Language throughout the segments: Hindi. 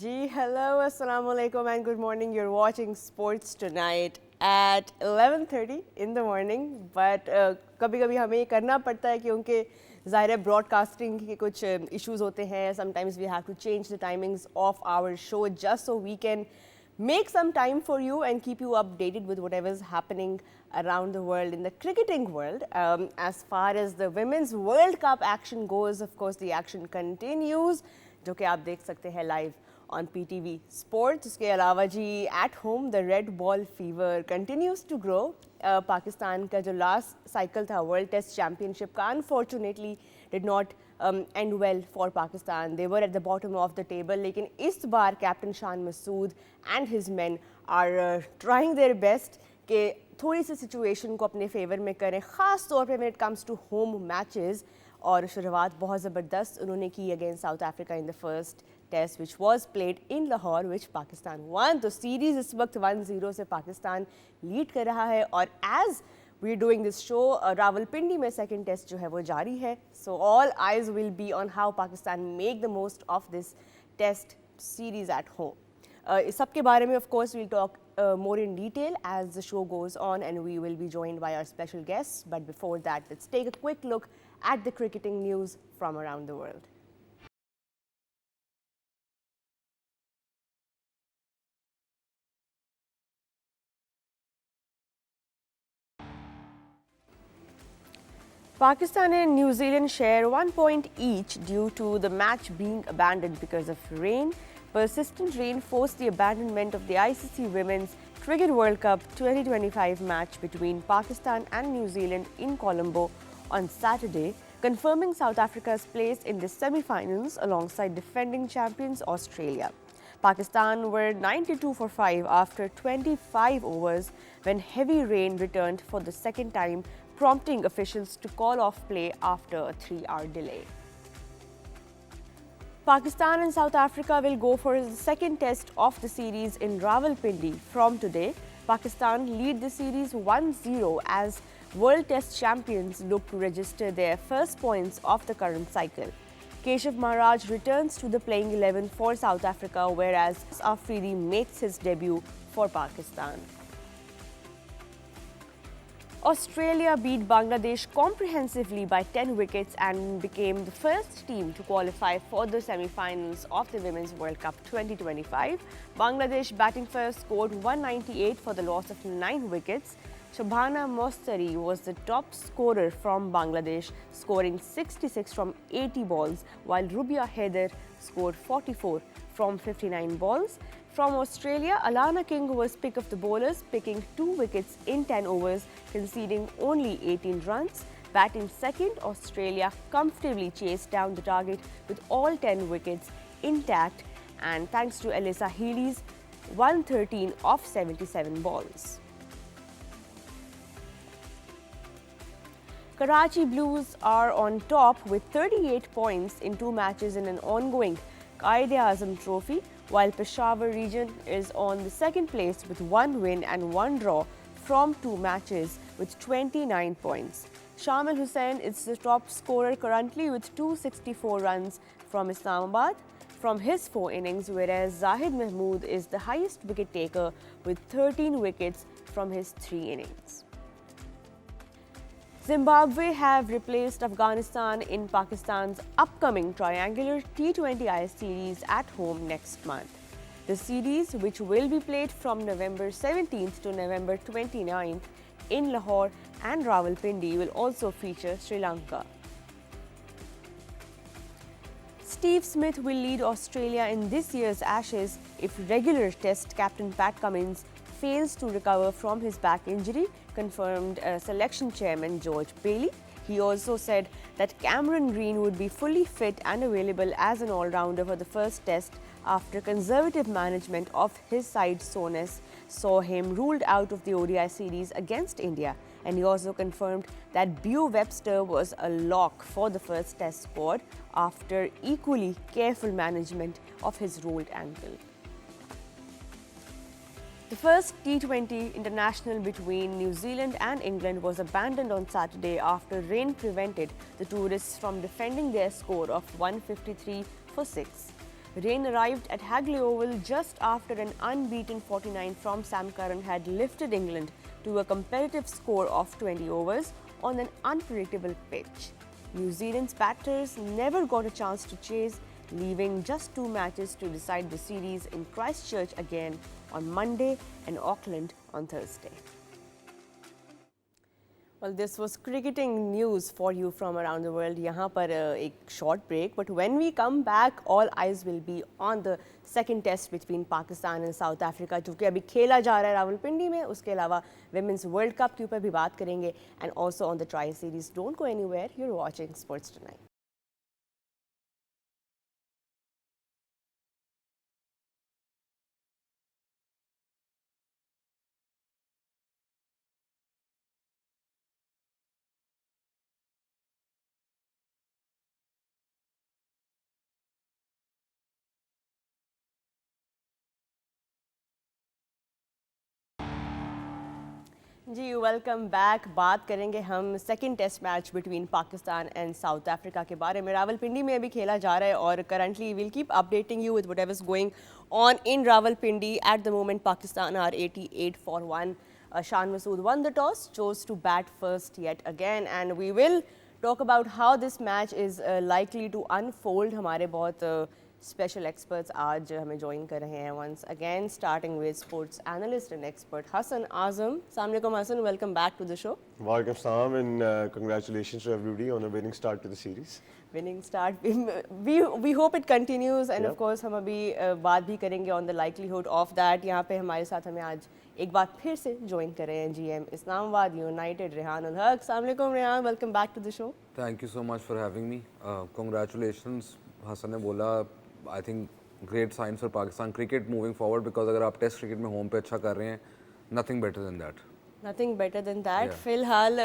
Ji, hello, assalamu alaikum and good morning. You're watching Sports Tonight at 11:30 in the morning. But कभी-कभी हमें ये करना पड़ता है क्योंकि ज़ाहिर है broadcasting के कुछ issues होते हैं. Sometimes we have to change the timings of our show just so we can make some time for you and keep you updated with whatever is happening around the world in the cricketing world. As far as the Women's World Cup action goes, of course, the action continues, जो कि आप देख सकते हैं live on PTV Sports. उसके अलावा जी at home the red ball fever continues to grow. Pakistan का जो last cycle था World Test Championship का unfortunately did not end well for Pakistan. They were at the bottom of the table. लेकिन इस बार Captain Shan Masood and his men are trying their best कि थोड़ी सी सिचुएशन को अपने फेवर में करें, ख़ास तौर पे when it comes to home matches. और शुरुआत बहुत ज़बरदस्त उन्होंने की against South Africa in the first test which was played in Lahore which Pakistan won. तो सीरीज़ इस वक्त 1-0 से पाकिस्तान लीड कर रहा है और as we are doing this show Rawalpindi में सेकंड टेस्ट जो है वो जारी है. So all eyes will be on how Pakistan make the most of this test series at home. इस सब के बारे में of course we'll talk more in detail as the show goes on, and we will be joined by our special guests. But before that, let's take a quick look at the cricketing news from around the world. Pakistan and New Zealand share 1 point each due to the match being abandoned because of rain. Persistent rain forced the abandonment of the ICC Women's Cricket World Cup 2025 match between Pakistan and New Zealand in Colombo on Saturday, confirming South Africa's place in the semi-finals alongside defending champions Australia. Pakistan were 92 for 5 after 25 overs when heavy rain returned for the second time, prompting officials to call off play after a 3-hour delay. Pakistan and South Africa will go for the second test of the series in Rawalpindi from today. Pakistan lead the series 1-0 as World Test champions look to register their first points of the current cycle. Keshav Maharaj returns to the playing 11 for South Africa, whereas Afridi makes his debut for Pakistan. Australia beat Bangladesh comprehensively by 10 wickets and became the first team to qualify for the semi-finals of the Women's World Cup 2025. Bangladesh batting first scored 198 for the loss of 9 wickets. Shabana Mostari was the top scorer from Bangladesh, scoring 66 from 80 balls, while Rubia Haider scored 44 from 59 balls. From Australia, Alana King was pick of the bowlers, picking 2 wickets in 10 overs, conceding only 18 runs. Batting second, Australia comfortably chased down the target with all 10 wickets intact, and thanks to Alyssa Healy's 113 of 77 balls. Karachi Blues are on top with 38 points in 2 matches in an ongoing Quaid-e-Azam Trophy, while Peshawar region is on the second place with 1 win and 1 draw from 2 matches with 29 points. Shamil Hussain is the top scorer currently with 264 runs from Islamabad from his 4 innings, whereas Zahid Mahmood is the highest wicket taker with 13 wickets from his 3 innings. Zimbabwe have replaced Afghanistan in Pakistan's upcoming triangular T20I series at home next month. The series, which will be played from November 17th to November 29th in Lahore and Rawalpindi, will also feature Sri Lanka. Steve Smith will lead Australia in this year's Ashes if regular Test captain Pat Cummins fails to recover from his back injury, confirmed selection chairman George Bailey. He also said that Cameron Green would be fully fit and available as an all-rounder for the first test after conservative management of his side Souness saw him ruled out of the ODI series against India. And he also confirmed that Beau Webster was a lock for the first test squad after equally careful management of his rolled ankle. The first T20 international between New Zealand and England was abandoned on Saturday after rain prevented the tourists from defending their score of 153 for 6. Rain arrived at Hagley Oval just after an unbeaten 49 from Sam Curran had lifted England to a competitive score of 20 overs on an unpredictable pitch. New Zealand's batters never got a chance to chase, leaving just 2 matches to decide the series in Christchurch again on Monday and Auckland on Thursday. Well, this was cricketing news for you from around the world. यहाँ पर एक short break, but when we come back, all eyes will be on the second test between Pakistan and South Africa, जो कि अभी खेला जा रहा है रावलपिंडी में. उसके अलावा Women's World Cup के ऊपर भी बात करेंगे, and also on the Tri Series. Don't go anywhere. You're watching Sports Tonight. जी वेलकम बैक. बात करेंगे हम second test match between Pakistan and South Africa के बारे में. रावलपिंडी में अभी खेला जा रहा है और currently will keep updating you with whatever is going on in Rawalpindi. At the moment Pakistan are 88 for 1. Shan Masood won the toss, chose to bat first yet again, and we will talk about how this match is likely to unfold. हमारे बहुत स्पेशल एक्सपर्ट्स आज हमें ज्वाइन कर रहे हैं once again, starting with sports analyst and expert Hasan Azam. अस्सलाम वालेकुम Hasan, welcome back to the show. Walaikum salam and congratulations to everybody on a winning start to the series. Winning start, we hope it continues and of course हम अभी बात भी करेंगे on the likelihood of that. यहाँ पे हमारे साथ हमें आज एक बार फिर से ज्वाइन कर रहे हैं GM इस्लामाबाद यूनाइटेड रेहान उल हक. अस्सलाम वालेकुम Rehan, welcome back to the show. Thank you so much for having me. Congratulations. Hasan ने बोला I think great signs for Pakistan cricket moving forward, because अगर आप टेस्ट क्रिकेट में होम पे अच्छा कर रहे हैं, nothing better than that. Nothing better than that. Yeah. फिलहाल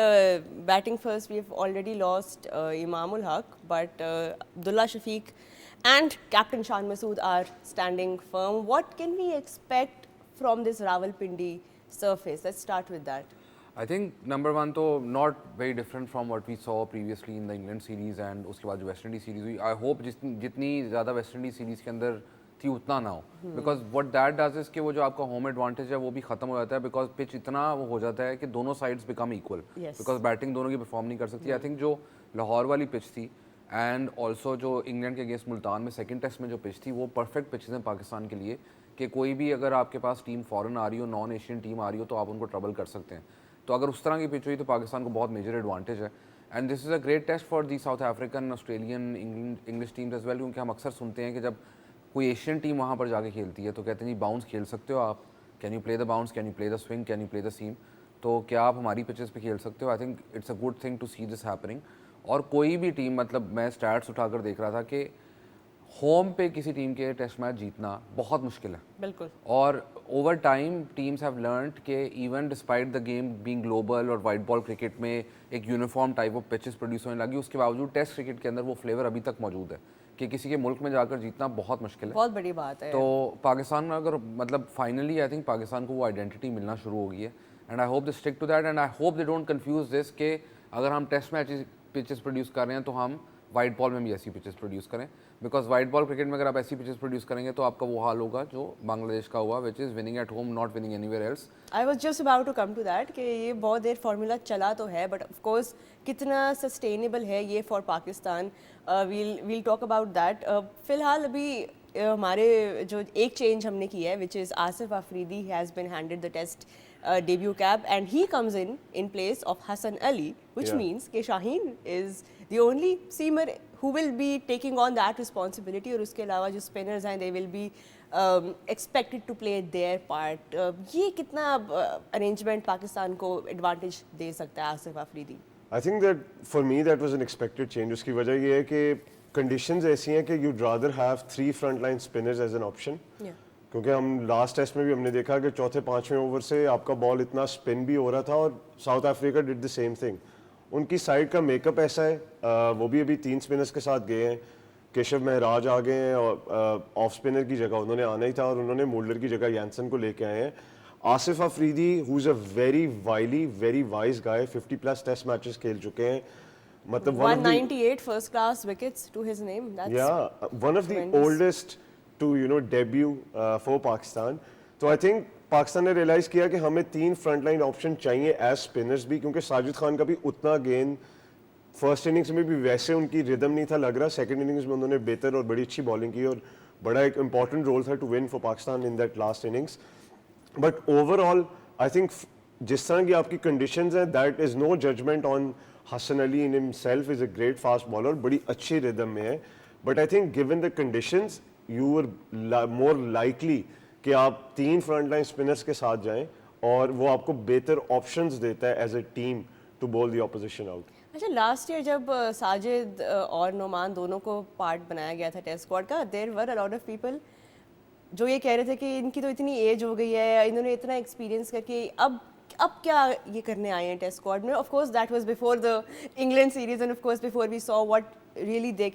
batting first, we've already lost Imam ul Haq, but Abdullah Shafiq and Captain Shan Masood are standing firm. What can we expect from this Rawalpindi surface? Let's start with that. I think number one तो not very different from what we saw previously in the England series and उसके बाद जो वेस्ट इंडीज सीरीज हुई. I hope जितनी ज़्यादा वेस्ट इंडीज सीरीज के अंदर थी उतना ना हो, because what that does is कि वो जो आपका होम एडवांटेज है वो भी खत्म हो जाता है, बिकॉज पिच इतना वो हो जाता है कि दोनों sides become equal, because batting दोनों की परफॉर्म नहीं कर सकती. आई थिंक जो लाहौर वाली पिच थी एंड ऑल्सो जो इंग्लैंड के अगेंस्ट मुल्तान में सेकंड टेस्ट में जो पिच थी, वो परफेक्ट पिचेज हैं पाकिस्तान के लिए कि कोई भी अगर आपके पास टीम फॉरेन आ रही हो, नॉन एशियन टीम आ रही हो, तो आप उनको ट्रबल कर सकते हैं. तो अगर उस तरह की पिच हुई तो पाकिस्तान को बहुत मेजर एडवांटेज है. And this is a great test for the South African, Australian, English teams as well, क्योंकि हम अक्सर सुनते हैं कि जब कोई एशियन टीम वहाँ पर जाके खेलती है तो कहते हैं जी बाउंस खेल सकते हो आप, can you play the bounce, can you play the swing, can you play the seam, तो क्या आप हमारी पिचेस पे खेल सकते हो. I think it's a good thing to see this happening. और कोई भी टीम, मतलब मैं स्टैट्स उठाकर देख रहा था कि होम पे किसी टीम के टेस्ट मैच जीतना बहुत मुश्किल है. बिल्कुल. और over time teams have learned कि even despite the game being global और वाइट बॉल क्रिकेट में एक uniform type of pitches produce होने लगी, उसके बावजूद टेस्ट क्रिकेट के अंदर वो फ्लेवर अभी तक मौजूद है कि किसी के मुल्क में जाकर जीतना बहुत मुश्किल है. बहुत बड़ी बात है. तो पाकिस्तान में अगर मतलब फाइनली आई थिंक पाकिस्तान को वो आइडेंटिटी मिलना शुरू हो गई है, and I hope they stick to that, and I hope they don't confuse this कि अगर हम टेस्ट मैच पिचेस प्रोड्यूस कर रहे हैं तो हम वाइट बॉल में भी ऐसी पिचेस प्रोड्यूस करें, बिकॉज वाइट बॉल क्रिकेट में अगर आप ऐसी पिचेस प्रोड्यूस करेंगे तो आपका वो हाल होगा जो बांग्लादेश का हुआ, which is winning at home, not winning anywhere else. I was just about to come to that कि ये बहुत देर फार्मूला चला तो है, बट ऑफ कोर्स कितना सस्टेनेबल है ये for Pakistan, we'll talk about that. फिलहाल अभी हमारे जो एक चेंज हमने किया है, which is Asif Afridi has been handed the test debut cap and he comes in place of Hassan Ali, which means कि Shaheen is the only seamer who will be taking on that responsibility. और उसके अलावा जो spinners हैं they will be expected to play their part. ये कितना arrangement पाकिस्तान को advantage दे सकता है Asif Afridi? I think that for me that was an expected change. उसकी वजह ये है कि conditions ऐसी हैं कि you'd rather have 3 frontline spinners as an option. क्योंकि हम लास्ट टेस्ट में भी हमने देखा कि चौथे पाँचवें ओवर से आपका बॉल इतना स्पिन भी हो रहा था और south Africa did the same thing. उनकी साइड का मेकअप ऐसा है, वो भी अभी 3 स्पिनर्स के साथ गए हैं. केशव महराज आ गए हैं और ऑफ स्पिनर की जगह उन्होंने आना ही था और उन्होंने मोल्डर की जगह यानसन को लेके आए हैं. Asif Afridi who is a very wily, very wise guy, 50+ test matches खेल चुके हैं. मतलब 198 first class wickets to his name. That's one of the oldest to debut for Pakistan. तो आई थिंक पाकिस्तान ने रियलाइज़ किया कि हमें 3 फ्रंट लाइन ऑप्शन चाहिए एज स्पिनर्स भी, क्योंकि साजिद खान का भी उतना गेंद फर्स्ट इनिंग्स में भी वैसे उनकी रिदम नहीं था लग रहा, सेकंड इनिंग्स में उन्होंने बेहतर और बड़ी अच्छी बॉलिंग की और बड़ा एक इंपॉर्टेंट रोल था to win for Pakistan in that last innings. But overall I think जिस तरह की आपकी कंडीशंस हैं, that is no judgement on Hasan Ali in himself, is a great fast bowler, बड़ी अच्छी रिदम में है. But I think given the conditions you are more likely कि आप 3 फ्रंट लाइन स्पिनर्स के साथ जाएं और वो आपको बेहतर ऑप्शंस देता है as a team to bowl the opposition out. अच्छा, लास्ट ईयर जब साजिद और नोमान दोनों को पार्ट बनाया गया था टेस्ट स्क्वाड का, there were a lot of people जो ये कह रहे थे कि इनकी तो इतनी एज हो गई है, इन्होंने इतना एक्सपीरियंस करके अब क्या ये करने आए हैं टेस्ट स्क्वाड में. Of course that was before the England series and of course before we saw what really the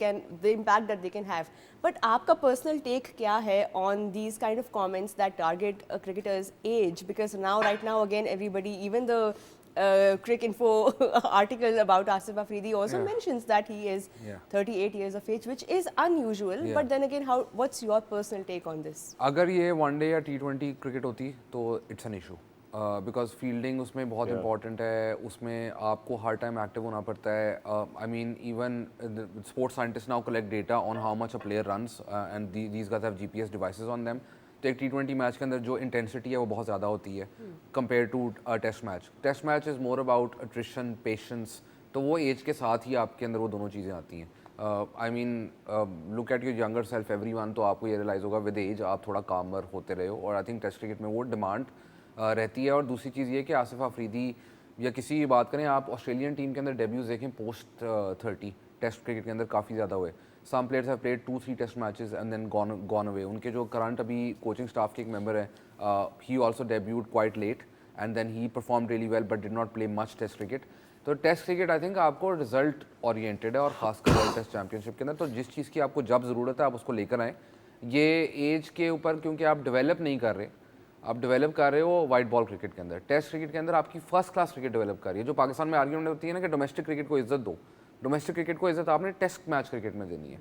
impact that they can have. But आपका personal take क्या है on these kind of comments that target a cricketer's age? Because right now again everybody, even the Crick Info article about Asif Afridi also mentions that he is 38 years of age, which is unusual. But then again, what's your personal take on this? अगर ये वनडे या T20 क्रिकेट होती तो it's an issue, because fielding उसमें बहुत इंपॉर्टेंट है, उसमें आपको हर टाइम एक्टिव होना पड़ता है. I mean even sports scientist now collect data on how much a player runs and these guys have GPS devices on them. तो एक T20 मैच के अंदर जो इंटेंसिटी है वो बहुत ज़्यादा होती है compare to a test match. Test match is more about attrition, patience. तो वो एज के साथ ही आपके अंदर वो दोनों चीज़ें आती हैं. I mean look at your younger self everyone, तो आपको ये रियलाइज़ होगा विद एज आप थोड़ा कामर होते रहे हो. और आई थिंक टेस्ट क्रिकेट में वो डिमांड रहती है. और दूसरी चीज़ ये कि आसिफ अफरीदी या किसी की बात करें, आप ऑस्ट्रेलियन टीम के अंदर डेब्यूज देखें पोस्ट 30 टेस्ट क्रिकेट के अंदर काफ़ी ज़्यादा हुए. Some players have played 2-3 test matches and then gone away. उनके जो करंट अभी कोचिंग स्टाफ के एक मेंबर है, he also debuted quite late and then he perform really well but did not play much test cricket. तो टेस्ट क्रिकेट आई थिंक आपको रिजल्ट ओरिएंटेड है, और खासकर वर्ल्ड टेस्ट चैंपियनशिप के अंदर तो जिस चीज़ की आपको जब ज़रूरत है आप उसको लेकर आएँ. ये एज के ऊपर क्योंकि आप डेवलप नहीं कर रहे, आप डेवलप कर रहे हो वाइट बॉल क्रिकेट के अंदर. टेस्ट क्रिकेट के अंदर आपकी फर्स्ट क्लास क्रिकेट डेवलप कर रही है. जो पाकिस्तान में आर्ग्यूमेंट होती है ना कि डोमेस्टिक क्रिकेट को इज्जत दो, डोमेस्टिक क्रिकेट को इज्जत आपने टेस्ट मैच क्रिकेट में देनी है,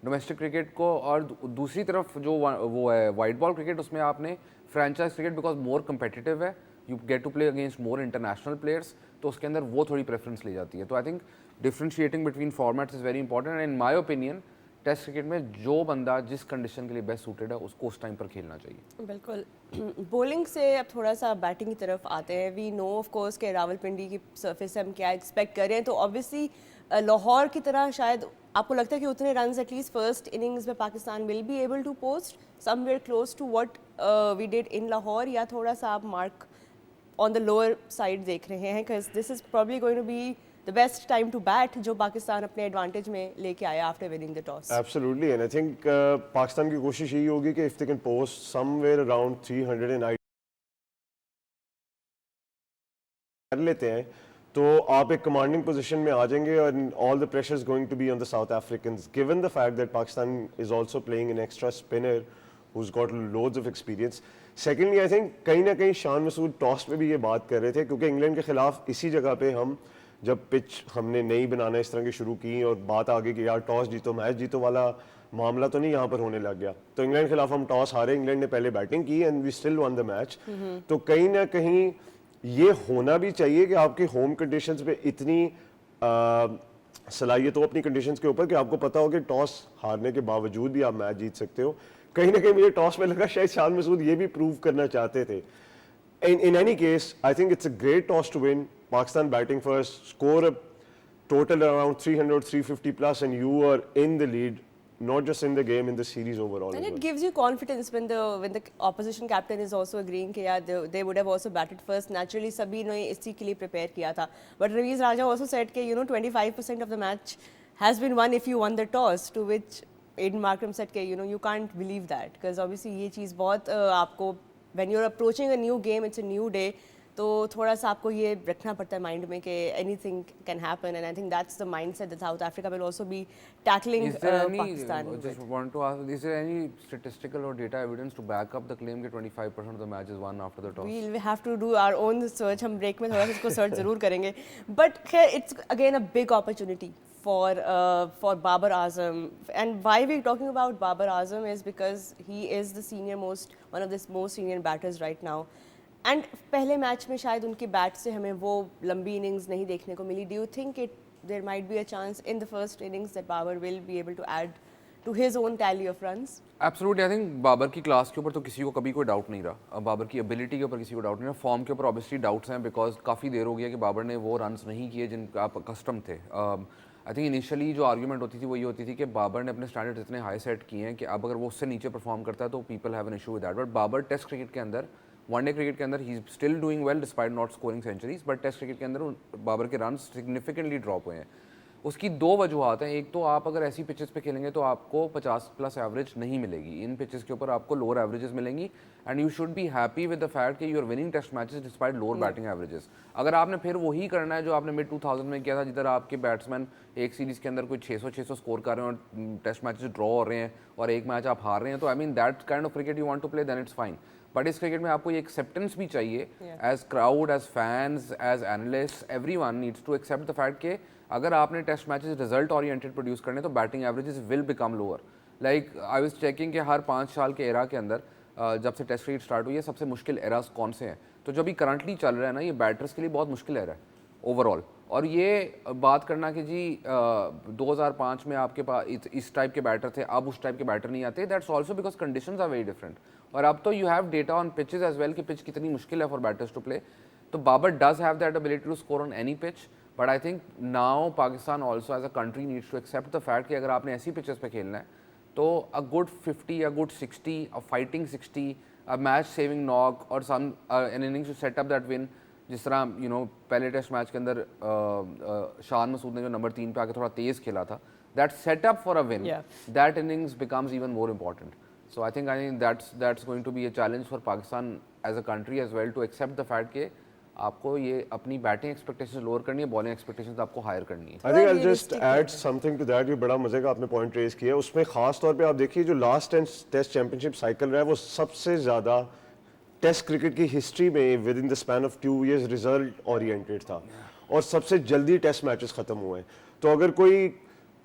डोमेस्टिक क्रिकेट को. और दूसरी तरफ जो वो है वाइट बॉल क्रिकेट, उसमें आपने franchise cricket because more competitive है, you get to play against more international players, तो उसके अंदर वो थोड़ी प्रेफरेंस ले जाती है. तो I think differentiating between formats is very important. And in my opinion test cricket में जो बंदा जिस कंडीशन के लिए बेस्ट सूटेड है उसको उस टाइम पर खेलना चाहिए. बिल्कुल. बॉलिंग से अब थोड़ा सा बैटिंग की तरफ आते हैं. वी नो ऑफ कोर्स के रावलपिंडी की सरफेस से हम क्या एक्सपेक्ट कर रहे हैं. तो ऑब्वियसली लाहौर की तरह शायद आपको लगता है कि उतने रन्स एटलीस्ट फर्स्ट इनिंग्स में Pakistan will be able to post somewhere close to what we did in Lahore, या थोड़ा सा आप mark on the lower side देख रहे हैं? Because this is probably going to be the best time to bat जो पाकिस्तान अपने एडवांटेज में लेके आया after winning the toss. Absolutely, and I think Pakistan की कोशिश यही होगी कि if they can post somewhere around 300 कर लेते हैं तो आप एक कमांडिंग पोजीशन में आ जाएंगे और all the pressure is going to be on the South Africans, given the fact that Pakistan is also playing an extra spinner who's got loads of experience. Secondly, I think कहीं ना कहीं शान मसूद टॉस में भी ये बात कर रहे थे, क्योंकि इंग्लैंड के खिलाफ इसी जगह पे हम जब पिच हमने नई बनाना इस तरह की शुरू की और बात आ गई कि यार टॉस जीतो मैच जीतो वाला मामला तो नहीं यहाँ पर होने लग गया. तो इंग्लैंड के खिलाफ हम टॉस हारे, इंग्लैंड ने पहले बैटिंग की and we still won the match. तो कहीं ना कहीं ये होना भी चाहिए कि आपकी होम कंडीशंस पे इतनी सलाहियत हो अपनी कंडीशंस के ऊपर कि आपको पता हो कि टॉस हारने के बावजूद भी आप मैच जीत सकते हो. कहीं ना कहीं मुझे टॉस में लगा शायद शान मसूद ये भी प्रूव करना चाहते थे. In any case, I think it's a great toss to win. Pakistan batting first, score a total around 300, 350 plus, and you are in the lead, not just in the game, in the series overall. And it gives you confidence when the opposition captain is also agreeing कि यार they would have also batted first. Naturally, सभी ने इसी के लिए prepare किया था. But Raviz Raja also said कि 25% of the match has been won if you won the toss. To which Aiden Markram said कि you can't believe that, because obviously ये चीज़ बहुत आपको when you're approaching a new game, it's a new day, तो थोड़ा सा आपको ये रखना पड़ता है माइंड में कि anything can happen, and I think that's the mindset that South Africa will also be tackling Pakistan. Just want to ask, is there any statistical or data evidence to back up the claim that 25% of the matches won after the toss? We'll have to do our own search. हम break में थोड़ा सा इसको search ज़रूर करेंगे. But खैर it's again a big opportunity for Babar Azam. And why we're talking about Babar Azam is because he is the one of the most senior batters right now. And पहले मैच में शायद उनके बैट से हमें वो लंबी इनिंग्स नहीं देखने को मिली. Do you think there might be a chance in the first innings that Babar will be able to add to his own tally of runs? Absolutely, I think Babar की क्लास के ऊपर तो किसी को कभी कोई डाउट नहीं रहा. बाबर की एबिलिटी के ऊपर किसी को डाउट नहीं रहा. फॉर्म के ऊपर ऑब्वियसली डाउट्स हैं बिकॉज काफ़ी देर हो गई है कि बाबर ने वो रन्स नहीं किए जिनका आप कस्टम थे. आई थिंक इनिशियली जो आर्ग्यूमेंट होती थी वो ये होती थी कि बाबर ने अपने स्टैंडर्ड इतने हाई सेट किए हैं कि अब अगर वो उससे नीचे परफॉर्म करता है तो people have an issue with that. But Babar test cricket के अंदर, वनडे क्रिकेट के अंदर ही is still doing well despite not scoring centuries. But test cricket के अंदर बाबर के रन सिग्निफिकेंटली ड्रॉप हुए हैं. उसकी दो वजूहत हैं. एक तो आप अगर ऐसी पिचेस पे खेलेंगे तो आपको 50+ एवरेज नहीं मिलेगी. इन पिचेस के ऊपर आपको लोअर एवरेजेस मिलेंगी and you should be happy with the fact कि you are winning test matches despite lower batting averages. अगर आपने फिर वही करना है जो आपने मिड 2000 में किया था, जिधर आपके बैट्समैन एक सीरीज़ के अंदर कोई 600 स्कोर कर रहे हैं और टेस्ट मैचेस ड्रॉ हो रहे हैं और एक मैच आप हार रहे हैं, तो I mean that kind of cricket you want to play, then it's fine. But इस क्रिकेट में आपको ये एक्सेप्टेंस भी चाहिए as crowd, as fans, as analyst. Everyone needs to accept the fact कि अगर आपने test matches result oriented produce करने तो batting averages will become lower. Like I was checking कि हर 5 साल के एरा के अंदर जब से टेस्ट क्रिकेट स्टार्ट हुई है सबसे मुश्किल एरास कौन से हैं, तो जो अभी करंटली चल रहा है ना, ये बैटर्स के लिए बहुत मुश्किल एरा है ओवरऑल. और ये बात करना कि जी 2005 में आपके पास इस टाइप के बैटर थे, अब उस टाइप के बैटर नहीं आते, that's also because conditions are very different. और अब तो you have data on pitches as well कि पिच कितनी मुश्किल है फॉर बैटर्स टू प्ले. तो Babar does have that ability to score on any pitch. But I think now Pakistan also as a country needs to accept the fact कि अगर आपने ऐसी पिचेस पे खेलना है तो a good 50, a good 60, a fighting 60, a match saving knock और some an innings to set up that win. जिस तरह यू नो पहले टेस्ट मैच के अंदर शान मसूद ने जो नंबर 3 पे आके थोड़ा तेज़ खेला था, that set up for a win, that innings becomes even more important. So I think that's going to be a challenge for Pakistan as a country as well to accept the fact कि आपको ये अपनी बैटिंग एक्सपेक्टेशंस लोअर करनी है, बॉलिंग एक्सपेक्टेशंस आपको हायर करनी है. I think I'll just add something to that. ये बड़ा मजे का आपने पॉइंट रेज किया. उसमें खास तौर पे आप देखिए जो लास्ट टेस्ट चैंपियनशिप साइकिल रहा है वो सबसे ज़्यादा टेस्ट क्रिकेट की हिस्ट्री में with in the span of 2 years result oriented था और सबसे जल्दी टेस्ट मैचेस खत्म हुए. तो अगर कोई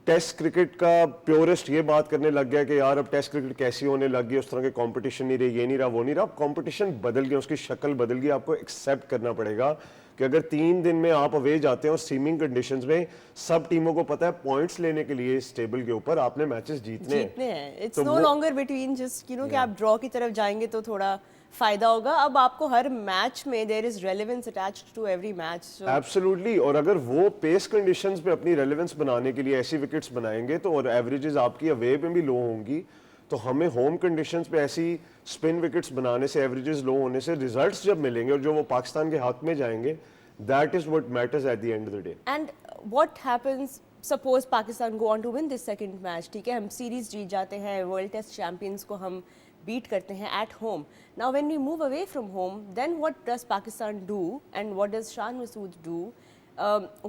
टेस्ट क्रिकेट का प्योरिस्ट ये बात करने लग गया कि यार अब टेस्ट क्रिकेट कैसी होने लग गई, उस तरह के कंपटीशन नहीं रही, ये नहीं रहा, वो नहीं रहा, अब कंपटीशन बदल गया, उसकी शक्ल बदल गई. आपको एक्सेप्ट करना पड़ेगा कि अगर 3 दिन में आप अवे जाते हैं और सीमिंग कंडीशंस में सब टीमों को पता है पॉइंट्स लेने के लिए इस टेबल के ऊपर आपने मैचेस जीतने हैं. It's no longer between just कि आप ड्रॉ की तरफ जाएंगे तो थोड़ा फायदा होगा. अब आपको हर मैच में there is relevance attached to every match. Absolutely. और अगर वो पेस कंडीशंस में अपनी रेलेवेंस बनाने के लिए ऐसी विकेट्स बनाएंगे तो और एवरेजेस आपकी अवे में भी लो होंगी, तो हमें होम कंडीशंस पे ऐसी स्पिन विकेट्स बनाने से, एवरेजेस लो होने से रिजल्ट्स जब मिलेंगे और जो वो पाकिस्तान के हक में जाएंगे, that is what matters at the end of the day. And what happens, suppose Pakistan go on to win this second match, ठीक है, हम सीरीज जीत जाते हैं, वर्ल्ड टेस्ट चैंपियंस को हम बीट करते हैं at home. Now when we move away from home, then what does Pakistan do and what does Shan Masood do?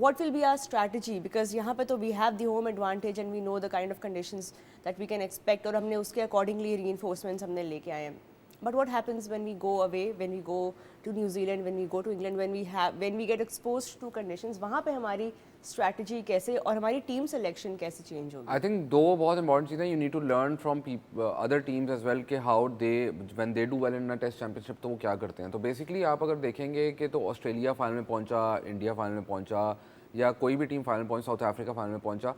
What will be our strategy? Because यहाँ पे तो we have the home advantage and we know the kind of conditions that we can expect और हमने उसके accordingly reinforcements हमने लेके आए हैं. But what happens when we go away, when we go to New Zealand, when we go to England, when we get exposed to conditions, वहाँ पे हमारी strategy कैसे और हमारी team selection कैसे change होगी? I think दो बहुत important चीज़ें, you need to learn from other teams as well कि how they when they do well in a test championship तो वो क्या करते हैं. तो basically आप अगर देखेंगे कि तो ऑस्ट्रेलिया फाइनल में पहुंचा, इंडिया फाइनल में पहुंचा या कोई भी टीम फाइनल पहुंची, साउथ अफ्रीका फाइनल में पहुंचा,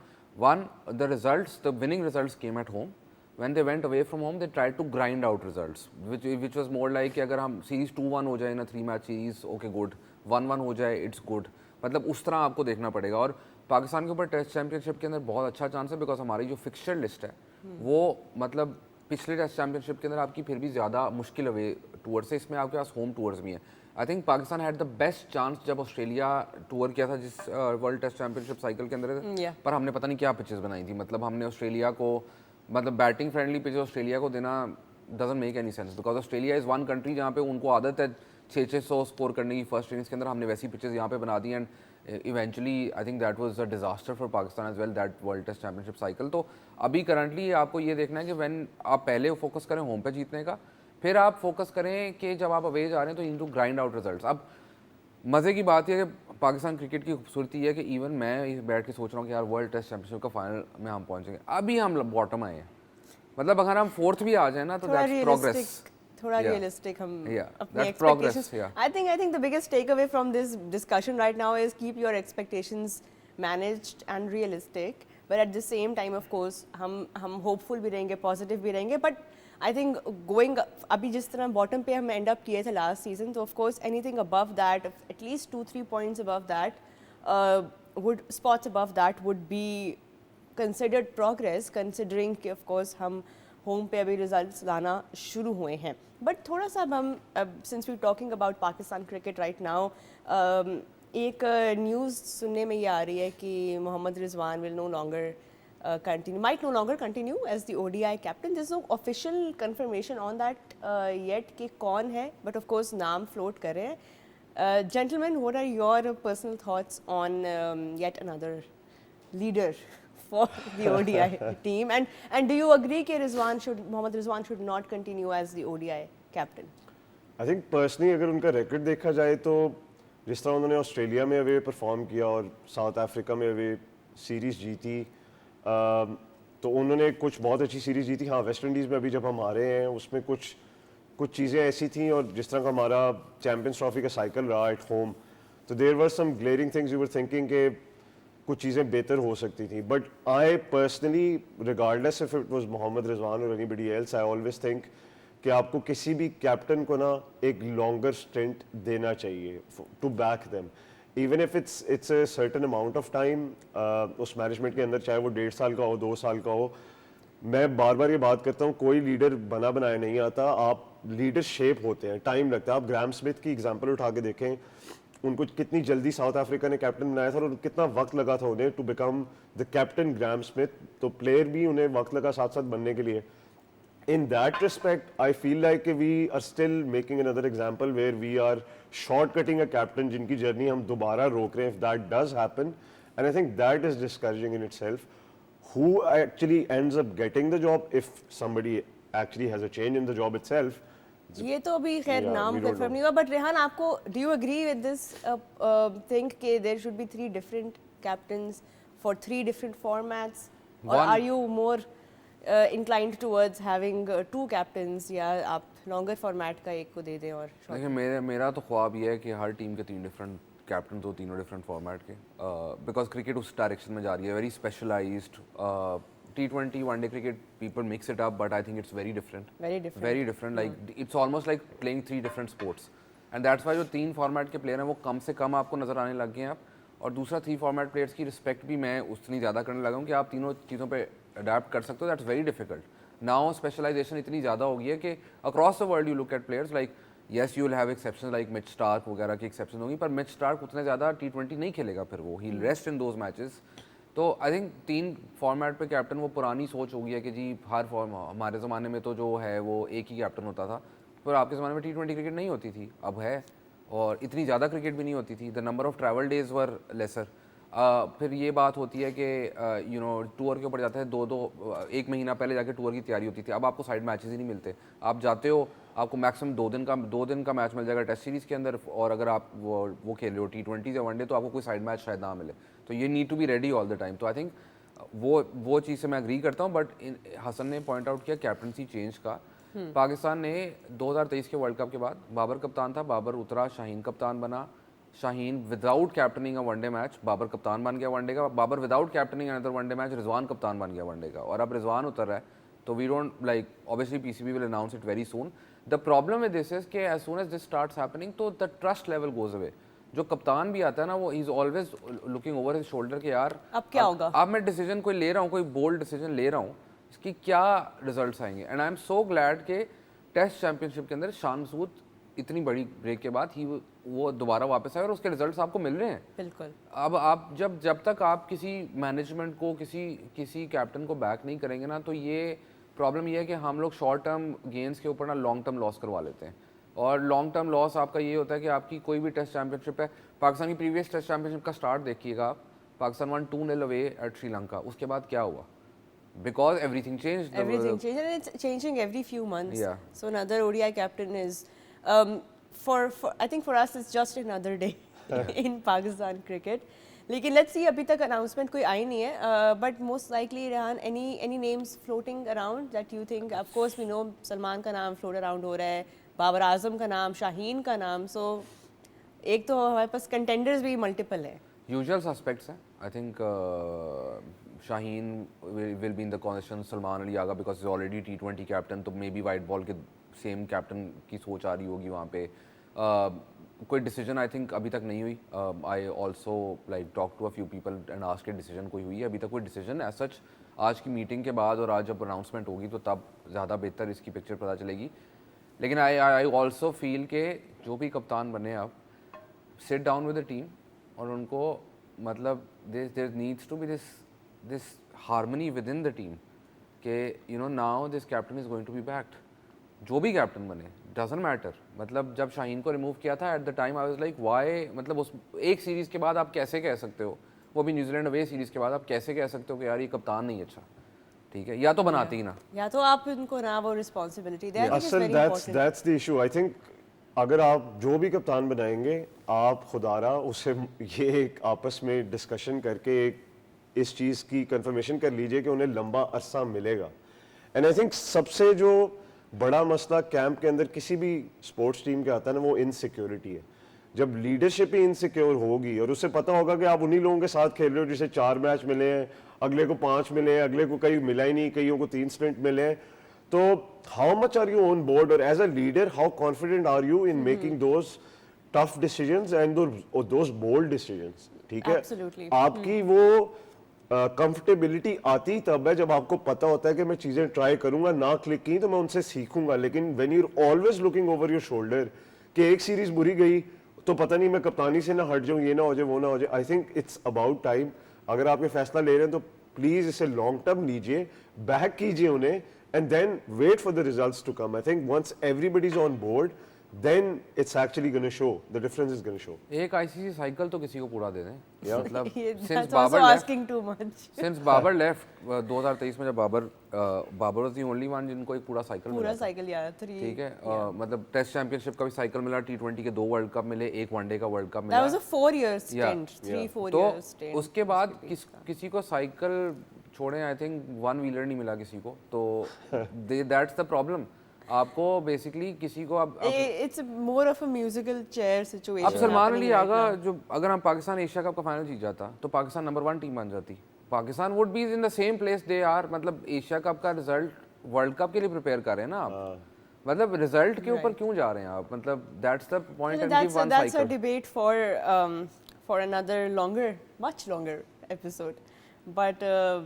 the winning results came at home. When they went away from home, they tried to grind out results, which was more like कि अगर हम सीरीज 2-1 हो जाए ना, 3 मैच सीरीज, ओके गुड, 1-1 हो जाए, इट्स गुड. मतलब उस तरह आपको देखना पड़ेगा. और पाकिस्तान के ऊपर टेस्ट चैंपियनशिप के अंदर बहुत अच्छा चांस है बिकॉज हमारी जो फिक्सचर लिस्ट है वो मतलब पिछले टेस्ट चैंपियनशिप के अंदर आपकी फिर भी ज़्यादा मुश्किल अवे टूर्स है, इसमें आपके पास होम टूर्स भी हैं. आई think Pakistan had the best chance जब ऑस्ट्रेलिया टूर किया था जिस वर्ल्ड टेस्ट चैंपियनशिप साइकिल के अंदर, पर हमने पता नहीं क्या पिचेस बनाई थी. मतलब हमने ऑस्ट्रेलिया को मतलब बैटिंग फ्रेंडली पिच ऑस्ट्रेलिया को देना doesn't make any sense because Australia is one country जहाँ पे उनको आदत है 600 स्कोर करने की फर्स्ट इनिंग्स के अंदर. हमने वैसी पिचेस यहाँ पे बना दी and eventually I think that was a disaster for Pakistan as well, that world test championship cycle. तो अभी करंटली आपको ये देखना है कि व्हेन आप पहले फोकस करें होम पे जीतने का, फिर आप फोकस करें कि जब आप अवे जा रहे हैं तो इन टू ग्राइंड आउट रिजल्ट्स. अब मज़े की बात यह कि पाकिस्तान क्रिकेट की खूबसूरती ये है कि इवन मैं बैठ के सोच रहा हूँ कि यार वर्ल्ड टेस्ट चैंपियनशिप का फाइनल में हम पहुंचेंगे, अभी हम बॉटम आए हैं, मतलब अगर हम फोर्थ भी आ जाए ना तो दैट्स प्रोग्रेस, थोड़ा realistic हम अपने that's progress, expectations. I think the biggest takeaway from this discussion right now is keep your expectations managed and realistic, but at the same time of course हम hopeful भी रहेंगे, positive भी रहेंगे, but I think going अभी जिस तरह bottom पे हम end up किए थे last season, तो of course anything above that, at least 2-3 points above that, spots above that would be considered progress, considering कि of course हम होम पे अभी रिजल्ट्स लाना शुरू हुए हैं. बट थोड़ा सा अब हम since we talking about Pakistan cricket right now, एक न्यूज़ सुनने में ये आ रही है कि Mohammad Rizwan will no longer might no longer continue as the ODI captain. There's no official confirmation on that yet कि कौन है, but of course नाम float कर रहे हैं. Gentlemen, what are your personal thoughts on yet another leader for the ODI team, and do you agree कि Mohammad Rizwan should not continue as the ODI captain? I think personally अगर उनका रिकॉर्ड देखा जाए तो जिस तरह उन्होंने ऑस्ट्रेलिया में अवे परफॉर्म किया और साउथ अफ्रीका में अवे सीरीज़ जीती, तो उन्होंने कुछ बहुत अच्छी सीरीज़ जीती. हाँ, वेस्ट इंडीज़ में अभी जब हम हारे हैं उसमें कुछ चीज़ें ऐसी थी, और जिस तरह का हमारा चैम्पियंस ट्रॉफी का साइकिल रहा एट होम, तो there were some glaring things you were thinking के कुछ चीज़ें बेहतर हो सकती थी. But I personally, regardless if it was Mohammad Rizwan और anybody else, I always think कि आपको किसी भी कैप्टन को ना एक लॉन्गर स्टिंट देना चाहिए to back them, even if it's a certain amount of time उस मैनेजमेंट के अंदर, चाहे वो 1.5 साल का हो, 2 साल का हो. मैं बार बार ये बात करता हूँ, कोई लीडर बना बनाया नहीं आता, आप लीडर शेप होते हैं, टाइम लगता है. आप ग्राहम स्मिथ की एग्जांपल उठा के देखें, उनको कितनी जल्दी साउथ अफ्रीका ने कैप्टन बनाया था और कितना वक्त लगा था उन्हें to become the captain Graeme Smith. तो प्लेयर भी उन्हें वक्त लगा साथ साथ बनने के लिए. In that respect, I feel like we are still making another example where we are shortcutting a captain जिनकी जर्नी हम दोबारा रोक रहे हैं. If that does happen, and I think that is discouraging in itself. Who actually ends up getting the job, if somebody actually has a change in the job itself? ये तो अभी खैर नाम कंफर्म नहीं हुआ, बट रेहान आपको do you agree with this think कि there should be 3 different captains for 3 different formats, or are you more inclined towards having 2 captains, या आप longer format का एक को दे दें? और देखिए मेरा तो ख्वाब ये है कि हर टीम के 3 डिफरेंट कैप्टन हो, तीनों डिफरेंट फॉर्मेट के, बिकॉज क्रिकेट उस डायरेक्शन में जा रही है, very specialised. T20 one day cricket people mix it up, but I think it's very different, like it's almost like playing 3 different sports, and that's why जो 3 फॉर्मेट के प्लेयर हैं वो कम से कम आपको नजर आने लग गए हैं आप. और दूसरा 3 फॉर्मेट प्लेयर्स की रिस्पेक्ट भी मैं उतनी ज़्यादा करने लगा हूँ कि आप तीनों चीज़ों पे अडेप्ट कर सकते हो. That's very difficult now. Specialisation इतनी ज़्यादा हो गई है कि across the world you look at players like, yes you will have exception like Mitch Starc वगैरह की एक्सेप्शन होंगी, पर मिच स्टार्क उतने ज़्यादा T20 नहीं खेलेगा, फिर वो ही रेस्ट इन दोज मैचेस. तो आई थिंक 3 फॉर्मेट पे कैप्टन, वो पुरानी सोच हो गई है कि जी हर फॉर्म, हमारे ज़माने में तो जो है वो एक ही कैप्टन होता था, पर आपके ज़माने में T20 क्रिकेट नहीं होती थी, अब है, और इतनी ज़्यादा क्रिकेट भी नहीं होती थी. The number of travel days were lesser. फिर ये बात होती है कि यू नो टूर के ऊपर जाते हैं 1 महीना पहले जाके टूर की तैयारी होती थी. अब आपको साइड मैचेस ही नहीं मिलते. आप जाते हो, आपको मैक्सिमम 2 दिन का मैच मिल जाएगा टेस्ट सीरीज़ के अंदर, और अगर आप वो खेल रहे हो T20 या वनडे, तो आपको कोई साइड मैच शायद ना मिले. तो ये need to be ready all the time. तो आई थिंक वो चीज़ से मैं एग्री करता हूँ. बट हसन ने पॉइंट आउट किया कैप्टनसी चेंज का. पाकिस्तान ने 2023 के वर्ल्ड कप के बाद, बाबर कप्तान था, बाबर उतरा, शाहीन कप्तान बना. Shaheen without captaining a one day match, Babar कप्तान बन गया वनडे का. Babar without captaining another one day match, Rizwan कप्तान बन गया वनडे का. और अब रिजवान उतर रहा है, तो we don't like, obviously PCB will announce it very soon. The problem with this is कि as soon as this starts happening, तो the trust level goes away. जो कप्तान भी आता है ना, वो is always looking over his shoulder कि यार अब क्या होगा, अब मैं डिसीजन कोई ले रहा हूँ, कोई बोल्ड डिसीजन ले रहा हूँ, इसकी क्या रिजल्ट्स आएंगे. And I am so glad के टेस्ट चैंपियनशिप के अंदर शान मसूद इतनी बड़ी ब्रेक के बाद ही वो दोबारा वापस आए और उसके रिजल्ट्स आपको मिल रहे हैं. बिल्कुल. अब आप जब तक आप किसी मैनेजमेंट को, किसी कैप्टन को बैक नहीं करेंगे ना, तो ये प्रॉब्लम ये है कि हम लोग शॉर्ट टर्म गेंस के ऊपर ना लॉन्ग टर्म लॉस करवा लेते हैं. और लॉन्ग टर्म लॉस आपका ये होता है कि आपकी कोई भी टेस्ट चैंपियनशिप है, पाकिस्तान की प्रीवियस टेस्ट चैंपियनशिप का स्टार्ट देखिएगा आप, Pakistan one 2-0 away at Sri Lanka. उसके बाद क्या हुआ? Because everything changed. Everything changed, and it's changing every few months. Yeah. So another ODI captain is, for I think for us it's just another day. in Pakistan cricket. लेकिन let's see, अभी तक announcement कोई आई नहीं है, but most likely Rehan, any names floating around that you think? Of course we know Salman का नाम float around हो रहा है, बाबर आजम का नाम, शाहीन का नाम, so एक तो हमारे पास contenders भी multiple है. Usual suspects हैं. I think Shaheen will be in the conversation. Salman Ali Agha because he's already T20 captain, तो maybe white ball के same captain की सोच आ रही होगी वहाँ पे. कोई decision I think अभी तक नहीं हुई. I also like talked to a few people and asked कि decision कोई हुई है. अभी तक कोई decision as such आज की meeting के बाद और आज जब announcement होगी तो तब ज़्यादा बेहतर इसकी picture पता चलेगी. लेकिन I also feel कि जो भी कप्तान बने आप sit down with the team और उनको मतलब there needs to be this harmony within the team कि you know now this captain is going to be backed. जो भी कैप्टन बने doesn't matter. मतलब जब शाहीन को रिमूव किया था at the time I was like why, मतलब उस एक सीरीज़ के बाद आप कैसे कह सकते हो, वो भी न्यूजीलैंड अवे सीरीज़ के बाद आप कैसे कह सकते हो कि यार ये कप्तान नहीं अच्छा, ठीक है, या तो बनाते ही ना, या तो आप उनको ना वो रिस्पॉन्सिबिलिटी दें. असल that's the issue. I think अगर आप जो भी कप्तान बनाएंगे आप खुदारा उसे ये एक आपस में डिस्कशन करके एक इस चीज़ की कंफर्मेशन कर लीजिए कि उन्हें लंबा अरसा मिलेगा. एंड आई थिंक सबसे जो बड़ा मसला कैंप के अंदर किसी भी स्पोर्ट्स टीम के आता है ना वो इनसिक्योरिटी है. जब लीडरशिप ही इनसिक्योर होगी और उसे पता होगा कि आप उन्हीं लोगों के साथ खेल रहे हो जिसे 4 मैच मिले हैं, अगले को 5 मिले हैं, अगले को कहीं मिला ही नहीं, कईयों को 3 स्प्रिंट मिले हैं, तो how much are you on board और as a leader how confident are you in making those tough decisions and those bold decisions. ठीक है, आपकी वो कंफर्टेबिलिटी आती तब है जब आपको पता होता है कि मैं चीज़ें ट्राई करूंगा, ना क्लिक की तो मैं उनसे सीखूंगा. लेकिन when you are always looking over your shoulder कि एक सीरीज बुरी गई तो पता नहीं मैं कप्तानी से ना हट जाऊं, ये ना हो जाए, वो ना हो जाए. आई थिंक इट्स अबाउट टाइम. अगर आप ये फैसला ले रहे हैं तो प्लीज इसे लॉन्ग टर्म लीजिए, बैक कीजिए उन्हें and then wait for the results to come. I think once everybody's on board, then it's actually going to show. The difference is going to show. एक ICC साइकिल तो किसी को पूरा दे दें. मतलब since Babar left, asking too much. Since Babar left 2023 में जब Babar was the only one जिनको एक पूरा साइकिल यार 3. ठीक है, मतलब टेस्ट चैंपियनशिप का भी साइकिल मिला, T20 के 2 वर्ल्ड कप मिले, एक वनडे का वर्ल्ड कप मिला. That was a 4-year stint, 3-4 year stint. तो उसके बाद किसी को साइकिल छोड़े आई थिंक 1 व्हीलर नहीं मिला किसी को, तो दैट्स द प्रॉब्लम. आपको बेसिकली किसी को अब it's more of a musical chair situation. अब सलमान अली आगा जो अगर हम पाकिस्तान एशिया कप का फाइनल जीत जाता तो पाकिस्तान नंबर 1 टीम बन जाती. Pakistan would be in the same place they are. मतलब एशिया कप का रिजल्ट वर्ल्ड कप के लिए प्रिपेयर कर रहे हैं ना आप, मतलब रिजल्ट के ऊपर क्यों जा रहे हैं आप, मतलब that's the point. And give one cycle. That's a debate for another longer, much longer episode. But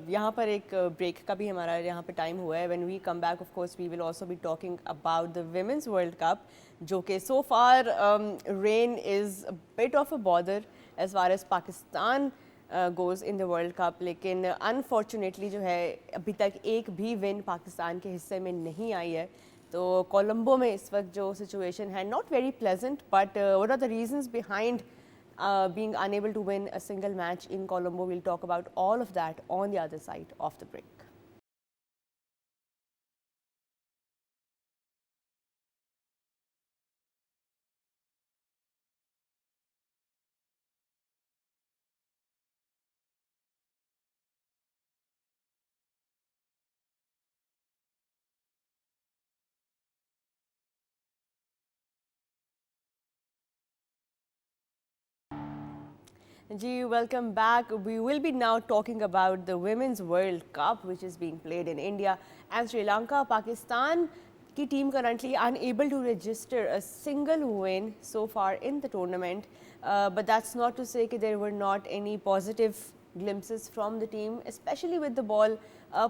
यहाँ पर एक ब्रेक का भी हमारा यहाँ पे टाइम हुआ है. When we come back of course we will also be talking about the women's world cup, जो कि so far rain is a bit of a bother as far as Pakistan goes in the world cup. लेकिन अनफॉर्चुनेटली जो है अभी तक एक भी विन पाकिस्तान के हिस्से में नहीं आई है. तो कोलंबो में इस वक्त जो सिचुएशन है not very pleasant, but what are the reasons behind being unable to win a single match in Colombo. We'll talk about all of that on the other side of the break. Ji, welcome back. We will be now talking about the Women's World Cup, which is being played in India and Sri Lanka. Pakistan ki team currently unable to register a single win so far in the tournament. But that's not to say that there were not any positive glimpses from the team, especially with the ball.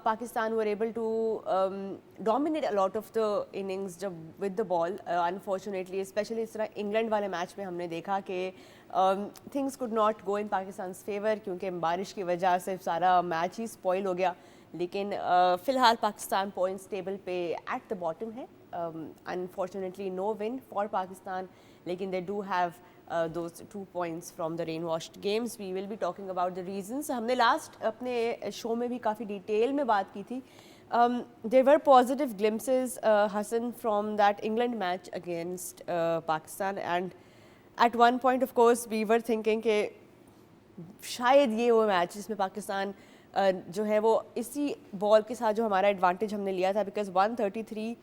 Pakistan were able to dominate a lot of the innings with the ball. Unfortunately, especially इस तरह इंग्लैंड वाले मैच में हमने देखा कि things could not go in Pakistan's favour, क्योंकि बारिश की वजह से सारा मैच ही स्पॉइल हो गया. लेकिन फ़िलहाल पाकिस्तान पॉइंट्स टेबल पे एट द बॉटम है. Unfortunately no win for Pakistan, लेकिन they do have those 2 points from the rain-washed games. We will be talking about the reasons. हमने लास्ट अपने शो में भी काफ़ी डिटेल में बात की थी. There were positive glimpses, Hassan, from that England match against Pakistan, and at one point of course we were thinking कि शायद ये वो मैच जिसमें पाकिस्तान जो है वो इसी बॉल के साथ जो हमारा एडवांटेज हमने लिया था, because 133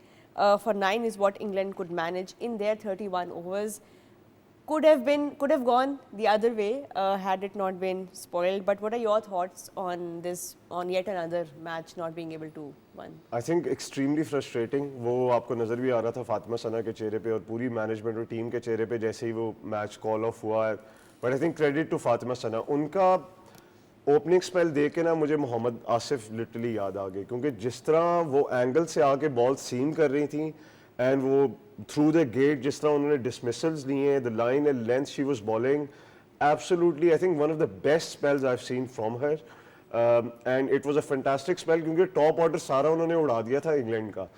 for 9 is what England could manage in their 31 overs. Could have gone the other way had it not been spoiled. But what are your thoughts on this, on yet another match not being able to win? I think extremely frustrating. वो आपको नज़र भी आ रहा था फातिमा सना के चेहरे पे और पूरी मैनेजमेंट और टीम के चेहरे पे जैसे ही वो मैच कॉल ऑफ हुआ है. But I think credit to Fatima Sana, उनका ओपनिंग स्पेल देख के ना मुझे मोहम्मद आसिफ लिटरली याद आ गए, क्योंकि जिस तरह वो एंगल से आके बॉल सीम कर रही थी एंड वो थ्रू द गेट जिस तरह उन्होंने डिसमिसल्स लिए, the line and length she was bowling, absolutely I think one of the best spells I have seen from her. And it was a fantastic spell, क्योंकि टॉप ऑर्डर सारा उन्होंने उड़ा दिया था इंग्लैंड का.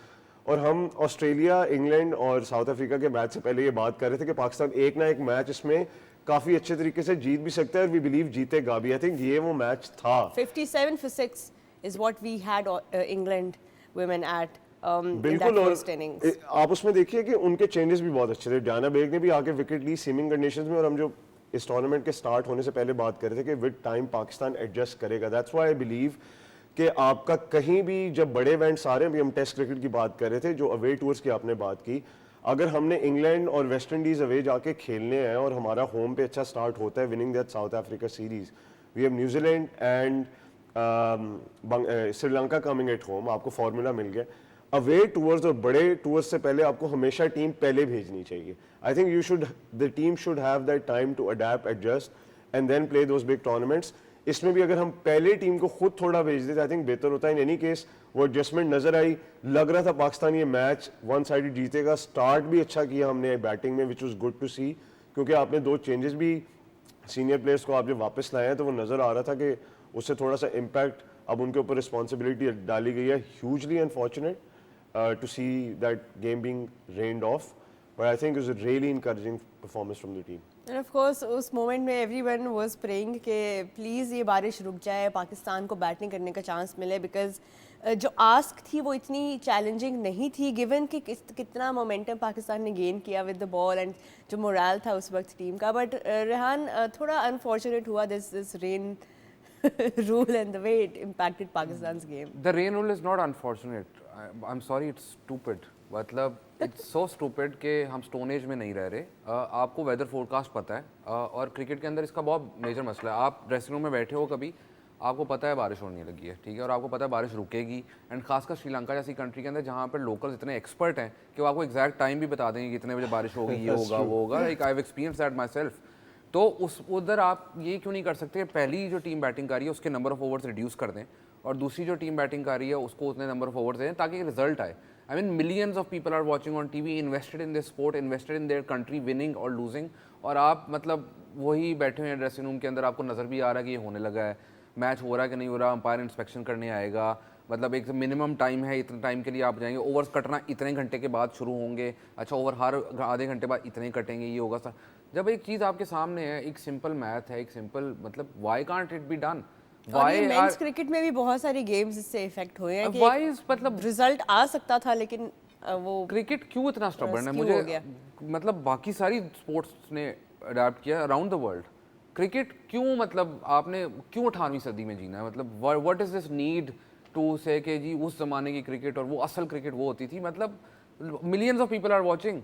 और हम ऑस्ट्रेलिया, इंग्लैंड और साउथ अफ्रीका के मैच से पहले ये बात कर रहे थे कि पाकिस्तान एक ना एक मैच इसमें काफ़ी अच्छे तरीके से जीत भी सकता है और वी बिलीव जीतेगा भी. आई थिंक ये वो मैच था. 57 for 6 is what we had England women at in that बिल्कुल. first innings. और आप उसमें देखिए कि उनके चेंजेस भी बहुत अच्छे थे. डायना बेग ने भी आके विकेट ली सीमिंग कंडीशंस में, और हम जो इस टूर्नामेंट के स्टार्ट होने से पहले बात कर रहे थे कि विद टाइम पाकिस्तान एडजस्ट करेगा. दैट्स व्हाई आई बिलीव कि आपका कहीं भी जब बड़े इवेंट्स आ रहे हैं, अभी हम टेस्ट क्रिकेट की बात कर रहे थे, जो अवे टूर्स की आपने बात की, अगर हमने इंग्लैंड और वेस्ट इंडीज अवे जाके खेलने हैं और हमारा होम पे अच्छा स्टार्ट होता है winning that South Africa series, we have New Zealand and Sri Lanka coming at home, आपको फार्मूला मिल गया. अवे टूर्स और बड़े टूर्स से पहले आपको हमेशा टीम पहले भेजनी चाहिए. I think you should, the team should have that time to adapt, adjust and then play those big tournaments. इसमें भी अगर हम पहले टीम को खुद थोड़ा भेज देते आई थिंक बेहतर होता है. इन एनी केस वो एडजस्टमेंट नजर आई, लग रहा था पाकिस्तान ये मैच वन साइडेड जीतेगा. स्टार्ट भी अच्छा किया हमने बैटिंग में, विच वाज गुड टू सी, क्योंकि आपने दो चेंजेस भी सीनियर प्लेयर्स को आप जब वापस लाए हैं तो वो नज़र आ रहा था कि उससे थोड़ा सा इम्पैक्ट अब उनके ऊपर रिस्पॉन्सिबिलिटी डाली गई है. Hugely unfortunate to see that game being rained off, but I think it was a really encouraging performance from the team. And of course उस मोमेंट में everyone was praying कि प्लीज़ ये बारिश रुक जाए, पाकिस्तान को बैटिंग करने का चांस मिले, बिकॉज जो आस्क थी वो इतनी चैलेंजिंग नहीं थी गिवन कि कितना मोमेंटम पाकिस्तान ने गेन किया विद द बॉल एंड जो मोरल था उस वक्त टीम का. बट रेहान थोड़ा अनफॉर्चुनेट हुआ this rain rule and the way it impacted Pakistan's game. The rain rule is not unfortunate. I'm sorry, it's stupid. मतलब it's so stupid कि हम स्टोन एज में नहीं रह रहे. आपको वेदर फोरकास्ट पता है, और क्रिकेट के अंदर इसका बहुत मेजर मसला है. आप ड्रेसिंग रूम में बैठे हो कभी, आपको पता है बारिश होने लगी है, ठीक है, और आपको पता है बारिश रुकेगी. एंड खासकर श्रीलंका जैसी कंट्री के अंदर जहाँ पर लोकल्स इतने एक्सपर्ट हैं कि वो आपको एग्जैक्ट टाइम भी बता देंगे कि कितने बजे बारिश होगी, ये होगा, वो होगा. Like I have experience that my self. तो उस उधर आप ये क्यों नहीं कर सकते, पहली जो टीम बैटिंग कर रही है उसके नंबर ऑफ ओवर्स रिड्यूस कर दें, और दूसरी जो टीम बैटिंग कर रही है उसको उतने नंबर ऑफ ओवर्स दें ताकि रिजल्ट आए. I mean millions of people are watching on TV, invested in this sport, invested in their country winning और लूजिंग, और आप मतलब वही बैठे हुए हैं ड्रेसिंग रूम के अंदर, आपको नज़र भी आ रहा है कि ये होने लगा है, मैच हो रहा है कि नहीं हो रहा, अंपायर इंस्पेक्शन करने आएगा, मतलब एक मिनिमम टाइम है, इतने टाइम के लिए आप जाएंगे, ओवर्स कटना इतने घंटे के बाद शुरू होंगे, अच्छा ओवर हर आधे घंटे बाद इतने कटेंगे, ये होगा. जब एक चीज़ आपके सामने है, एक सिंपल मैथ है, एक सिंपल मतलब why can't it be done. Men's cricket में भी बहुत सारी गेम्स इससे इफेक्ट हुए हैं कि मतलब रिजल्ट आ सकता था, लेकिन वो क्रिकेट क्यों इतना स्टबर्न है. मुझे मतलब बाकी सारी स्पोर्ट्स ने अडैप्ट किया अराउंड द वर्ल्ड, क्रिकेट क्यों, मतलब आपने क्यों 18वीं सदी में जीना है. मतलब what is this need to say कि जी उस जमाने की क्रिकेट और वो असल क्रिकेट वो होती थी, मतलब millions of people are watching.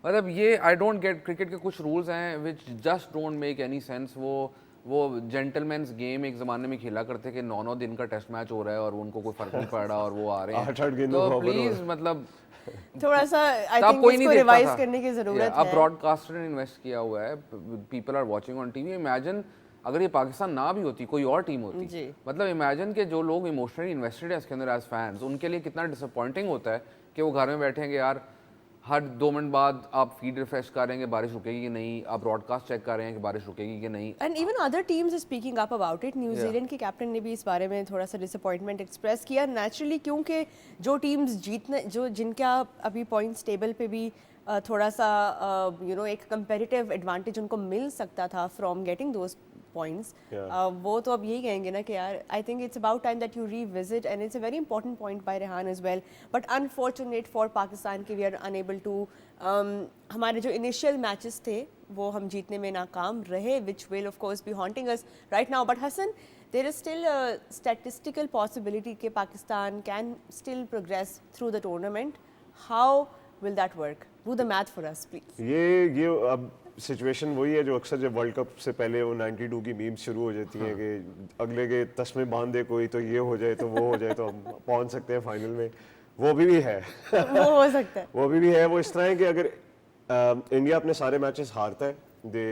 मतलब ये आई डोंट गेट. क्रिकेट के कुछ रूल्स हैं which just don't make any sense. वो जेंटलमैन्स गेम एक ज़माने में खेला करते कि 9-9 दिन का टेस्ट मैच हो रहा है और उनको कोई फर्क नहीं पड़ रहा और वो आ रहे हैं. तो प्लीज़ मतलब थोड़ा सा आई थिंक इसको रिवाइज करने की ज़रूरत है. अब ब्रॉडकास्टर ने इन्वेस्ट किया हुआ है, people are watching on TV. Imagine अगर ये पाकिस्तान ना भी होती, कोई और टीम होती, मतलब इमेजिन कि जो लोग इमोशनली इन्वेस्टेड है इसके अंदर एज फैंस, उनके लिए कितना डिसअपॉइंटिंग होता है कि वो घर में बैठेंगे यार, हर 2 मिनट बाद आप फीड रिफ्रेश कर रहे हैं कि बारिश रुकेगी कि नहीं, आप ब्रॉडकास्ट चेक कर रहे हैं कि बारिश रुकेगी कि नहीं. And even other teams are speaking up about it. New Zealand के कैप्टन ने भी इस बारे में थोड़ा सा डिसअपॉइंटमेंट एक्सप्रेस किया नेचुरली, क्योंकि जो टीम्स जीतने, जो जिनका अभी पॉइंट्स टेबल पे भी थोड़ा सा एक कंपेरेटिव एडवांटेज उनको मिल सकता था from getting those points. Yeah. वो तो अब यही कहेंगे ना कि यार I think it's about time that you revisit, and it's a very important point by Rehan as well. But unfortunate for Pakistan कि we are unable to हमारे जो initial matches थे वो हम जीतने में नाकाम रहे, which will of course be haunting us right now. But Hassan, there is still a statistical possibility कि Pakistan can still progress through the tournament. How will that work? Do the math for us, please. ये अब सिचुएशन वही है जो अक्सर जब वर्ल्ड कप से पहले वो 92 की मीम्स शुरू हो जाती हैं कि अगले के तस्मे बांध दे कोई तो ये हो जाए तो वो हो जाए तो हम पहुंच सकते हैं फाइनल में। वो अभी भी है वो हो सकता है। वो अभी भी है। वो इस तरह है कि अगर इंडिया अपने सारे मैचेस हारता है दे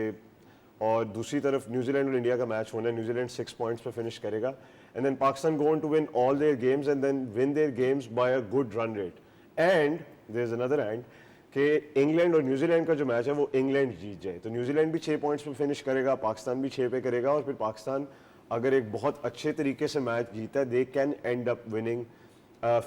और दूसरी तरफ न्यूजीलैंड और इंडिया का मैच होना है, न्यूजीलैंड 6 पॉइंट्स पे फिनिश करेगा and then Pakistan go on to win all their games and then win their games by a good run rate and there is another end कि इंग्लैंड और न्यूजीलैंड का जो मैच है वो इंग्लैंड जीत जाए तो न्यूजीलैंड भी 6 पॉइंट्स पे फिनिश करेगा, पाकिस्तान भी 6 पे करेगा और फिर पाकिस्तान अगर एक बहुत अच्छे तरीके से मैच जीता है they can and up winning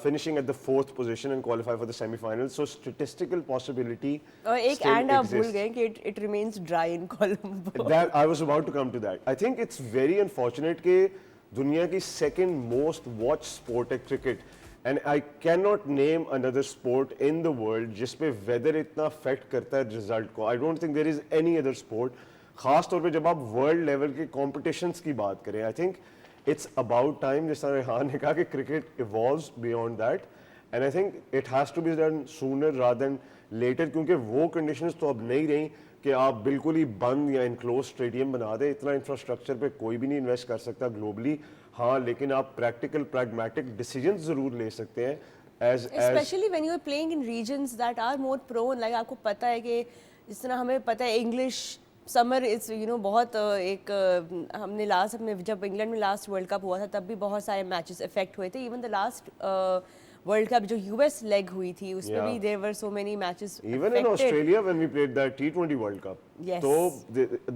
finishing at the 4th position and qualify for the semi-finals. So statistical possibility. और एक still एंड आप भूल exists. गए कि it remains dry in Colombo. That I was about to come to that. I think it's very unfortunate कि दुनिया की second most watched sport है cricket. And I cannot name another sport in the world जिस पे weather इतना affect करता है result को. I don't think there is any other sport. खास तौर पे जब आप world level के competitions की बात करें, I think it's about time जिस तरह रेहान ने कहा कि cricket evolves beyond that. And I think it has to be done sooner rather than later क्योंकि वो conditions तो अब नहीं रही कि आप बिल्कुल ही बंद या इनक्लोज स्टेडियम बना दें। इतना इंफ्रास्ट्रक्चर पे कोई भी नहीं इन्वेस्ट कर सकता ग्लोबली। हाँ, लेकिन आप प्रैक्टिकल प्रैग्मेटिक डिसीजंस जरूर ले सकते हैं as Especially when you are playing in regions that are more prone, like आपको पता है कि जिस तरह हमें पता है इंग्लिश समर इज बहुत हमने लास्ट अपने जब इंग्लैंड में लास्ट वर्ल्ड कप हुआ था तब भी बहुत सारे मैचेस इफेक्ट हुए थे। Even the last world cup जो यूएस लेग हुई थी उसमें Yeah. भी there were so many matches even in Australia when we played that T20 World Cup. Yes. So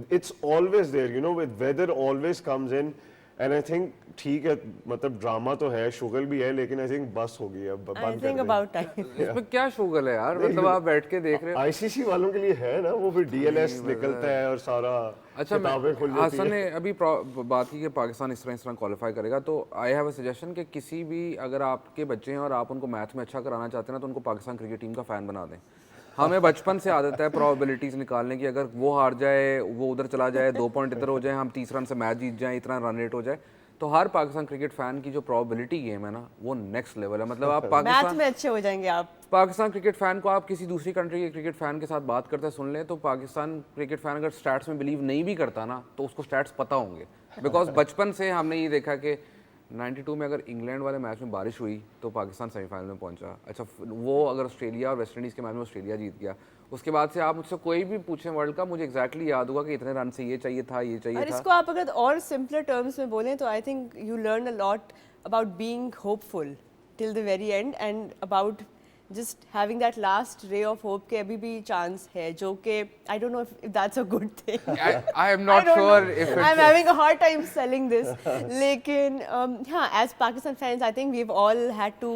it's always there, you know, with weather always comes in and I think ठीक है मतलब ड्रामा तो है, शुगल भी है लेकिन I think बस हो गई है, अब आई बंद थिंक कर दें। About time. इसमें क्या शुगल है यार, मतलब आप बैठ के देख रहे हो। आईसीसी वालों के लिए है ना, वो फिर डीएलएस निकलता है और सारा अच्छा, किताबें खुल जाती हासन है। ने अभी बात की कि पाकिस्तान इस तरह क्वालिफाई करेगा, तो आई हैव अ सजेशन कि किसी भी अगर आपके बच्चे हैं और आप उनको मैथ में अच्छा कराना चाहते हैं ना तो उनको पाकिस्तान क्रिकेट टीम का फ़ैन बना दें। हमें बचपन से आदत है प्रोबेबिलिटीज निकालने की, अगर वो हार जाए, वो उधर चला जाए, 2 पॉइंट इधर हो जाए, हम 30 रन से मैच जीत जाएं, इतना रन रेट हो जाए, तो हर पाकिस्तान क्रिकेट फैन की जो प्रोबेबिलिटी गेम है ना वो नेक्स्ट लेवल है। मतलब आप मैथ पाकिस्तान में अच्छे हो जाएंगे आप। पाकिस्तान क्रिकेट फैन को आप किसी दूसरी कंट्री के क्रिकेट फैन के साथ बात करते सुन लें तो पाकिस्तान क्रिकेट फैन अगर स्टैट्स में बिलीव नहीं भी करता ना तो उसको स्टैट्स पता होंगे, बिकॉज बचपन से हमने ये देखा कि 92 में अगर इंग्लैंड वाले मैच में बारिश हुई तो पाकिस्तान सेमीफाइनल में पहुंचा। अच्छा, वो अगर ऑस्ट्रेलिया और वेस्ट इंडीज़ के मैच में ऑस्ट्रेलिया जीत गया, उसके बाद से आप मुझसे कोई भी पूछें वर्ल्ड कप, मुझे एग्जैक्टली याद होगा कि इतने रन से ये चाहिए था, ये चाहिए और था। इसको आप अगर और सिंपलर टर्म्स में बोलें तो I think you learn a lot about being hopeful till the very and and about just having that last ray of hope के अभी भी चांस है, जो कि I don't know if that's a good thing. I am not sure if it's I'm having a hard time selling this. लेकिन हाँ, as Pakistan fans, I think we've all had to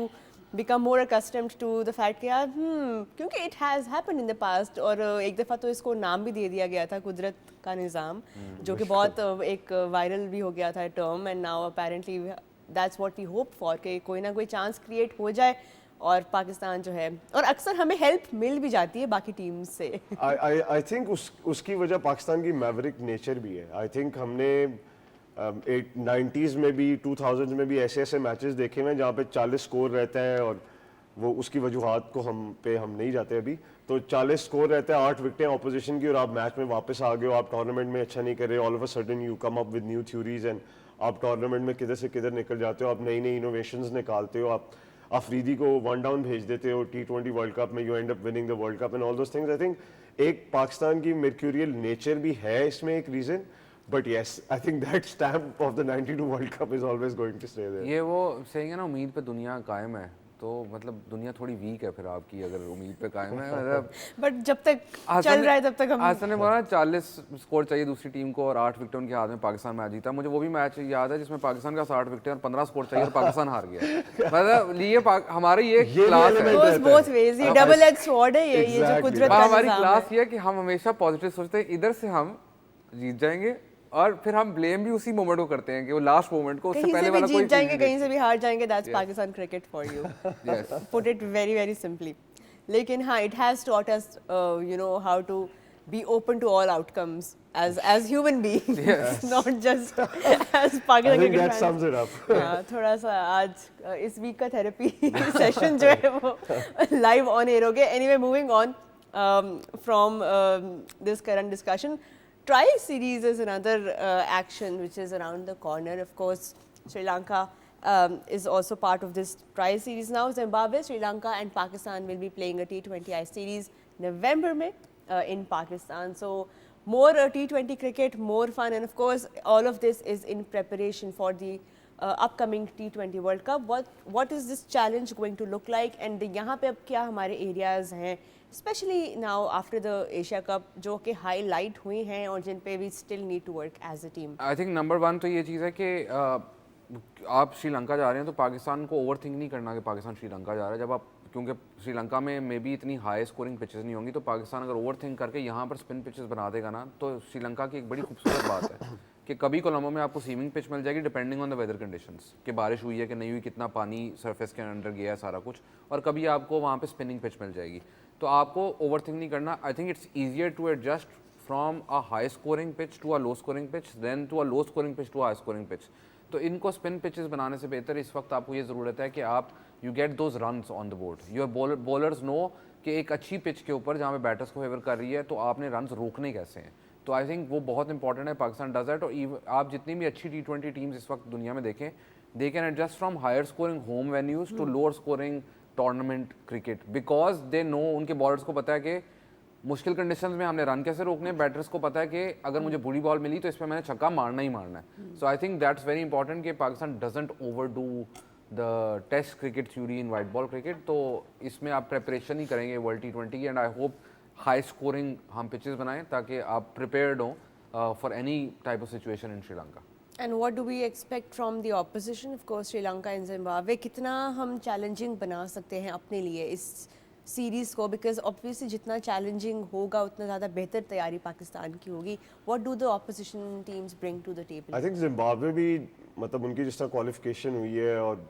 become more accustomed to the fact कि यार क्योंकि it has happened in the past और एक दफ़ा तो इसको नाम भी दे दिया गया था कुदरत का निज़ाम, जो कि बहुत एक वायरल भी हो गया था term, and now apparently that's what we hope for कि कोई ना कोई चांस क्रिएट हो जाए और पाकिस्तान जो है, और अक्सर हमें हेल्प मिल भी जाती है बाकी टीम्स से। I think उसकी वजह पाकिस्तान की मैवरिक नेचर भी है। I think हमने 90s में भी 2000s में भी ऐसे ऐसे मैचेस देखे हैं जहाँ पे 40 स्कोर रहता है और वो उसकी वजूहात को हम नहीं जाते अभी, तो 40 स्कोर रहता है, 8 विकेटें ऑपोजिशन की और आप मैच में वापस आ गए हो, आप टूर्नामेंट में अच्छा नहीं कर रहे, all of a sudden you come up with new theories and आप टूर्नामेंट में किधर से किधर निकल जाते हो, आप नई नई इनोवेशंस निकालते हो, आप अफरीदी को 1 डाउन भेज देते हो T20 वर्ल्ड कप में, you end up winning the world cup and all those things. I think एक पाकिस्तान की मर्क्यूरियल नेचर भी है इसमें एक reason, but yes I think that stamp of the 92 world cup is always going to stay there. ये वो सही है ना, उम्मीद पे दुनिया कायम है, तो मतलब दुनिया थोड़ी वीक है फिर आपकी अगर उम्मीद पे कायम है। मतलब बट जब तक चल रहा है तब तक हम हासन ने बोला 40 स्कोर चाहिए दूसरी टीम को और 8 विकेट उनके हाथ में, पाकिस्तान मैच जीता। मुझे वो भी मैच याद है जिसमें पाकिस्तान का 60 विकेट और 15 स्कोर चाहिए और पाकिस्तान हार गया। मतलब ये हमारी ये क्लास है, both ways, ये डबल एज स्वॉर्ड है, ये जो कुदरत का हमारी निज़ाम क्लास ये है कि हम हमेशा पॉजिटिव सोचते हैं, इधर से हम जीत जाएंगे और फिर हम ब्लेम भी उसी मोमेंट को करते हैं कि वो लास्ट मोमेंट को, उससे कहीं पहले से भी वाला कोई जीत जाएंगे, चीज़ कहीं से भी हार जाएंगे, that's Yes. Pakistan cricket for you, Yes. Put it very very simply. लेकिन हाँ, it has taught us you know how to be open to all outcomes as human beings, Yes. not just as I Pakistan think cricket that fans. sums it up. हाँ, थोड़ा सा आज इस वीक का थेरेपी सेशन जो है वो लाइव ऑन एयर हो गया. Anyway, moving on from this current discussion, Tri series is another action which is around the corner. Of course, Sri Lanka is also part of this Tri series now. Zimbabwe, Sri Lanka and Pakistan will be playing a T20I series November में in Pakistan. So more T20 cricket, more fun, and of course all of this is in preparation for the upcoming T20 World Cup. What is this challenge going to look like? And यहाँ पे अब क्या हमारे areas हैं, especially now after the Asia Cup, जो कि highlight हुई हैं और जिन पे we still need to work as a team. I think number 1 तो ये चीज़ है कि आप श्रीलंका जा रहे हैं तो पाकिस्तान को ओवर थिंक नहीं करना कि पाकिस्तान श्रीलंका जा रहा है. जब आप, क्योंकि श्रीलंका में मे बी इतनी हाई स्कोरिंग पिचेस नहीं होंगी, तो पाकिस्तान अगर ओवर थिंक करके यहाँ पर स्पिन पिचेस बना देगा ना, तो श्रीलंका की एक बड़ी खूबसूरत बात है कि कभी कोलंबो में आपको सीमिंग पिच मिल जाएगी depending on the weather conditions, कि बारिश हुई है कि नहीं हुई, कितना पानी सरफेस के अंदर गया है, सारा कुछ. और कभी आपको वहाँ पे स्पिनिंग पिच मिल जाएगी. तो आपको ओवर थिंक नहीं करना. I think it's easier to adjust from a high scoring pitch to a low scoring pitch than to a low scoring pitch to a high scoring pitch. तो इनको स्पिन पिचेस बनाने से बेहतर इस वक्त आपको ये ज़रूरत है कि आप you get those runs on the board. Your bowlers know कि एक अच्छी पिच के ऊपर जहाँ पे बैटर्स को फेवर कर रही है तो आपने रन्स रोकने कैसे हैं. तो आई थिंक वो बहुत इंपॉर्टेंट है. Pakistan does that. और आप जितनी भी अच्छी T20 टीम्स इस वक्त दुनिया में देखें, they can adjust from higher scoring home venues to lower scoring tournament cricket, because they know, उनके बॉलर्स को पता है कि मुश्किल कंडीशंस में हमने रन कैसे रोकने. बैटर्स को पता है कि अगर मुझे बुरी बॉल मिली तो इस पर मैंने छक्का मारना ही मारना है. So I think that's very important कि Pakistan doesn't overdo the test cricket theory in white ball cricket. तो इसमें आप प्रिपरेशन ही करेंगे वर्ल्ड T20 की. And I hope high scoring हम पिचेस बनाएं ताकि आप प्रिपेयर्ड हो for any type of situation in Sri Lanka. And what do we expect from the opposition? Of course, Sri Lanka and Zimbabwe. कितना हम challenging बना सकते हैं अपने लिए इस सीरीज़ को? बिकॉज ऑब्वियसली जितना चैलेंजिंग होगा उतना ज़्यादा बेहतर तैयारी पाकिस्तान की होगी. What do the opposition teams bring to the table? I think Zimbabwe भी, मतलब उनकी जिस तरह क्वालिफिकेशन हुई है, और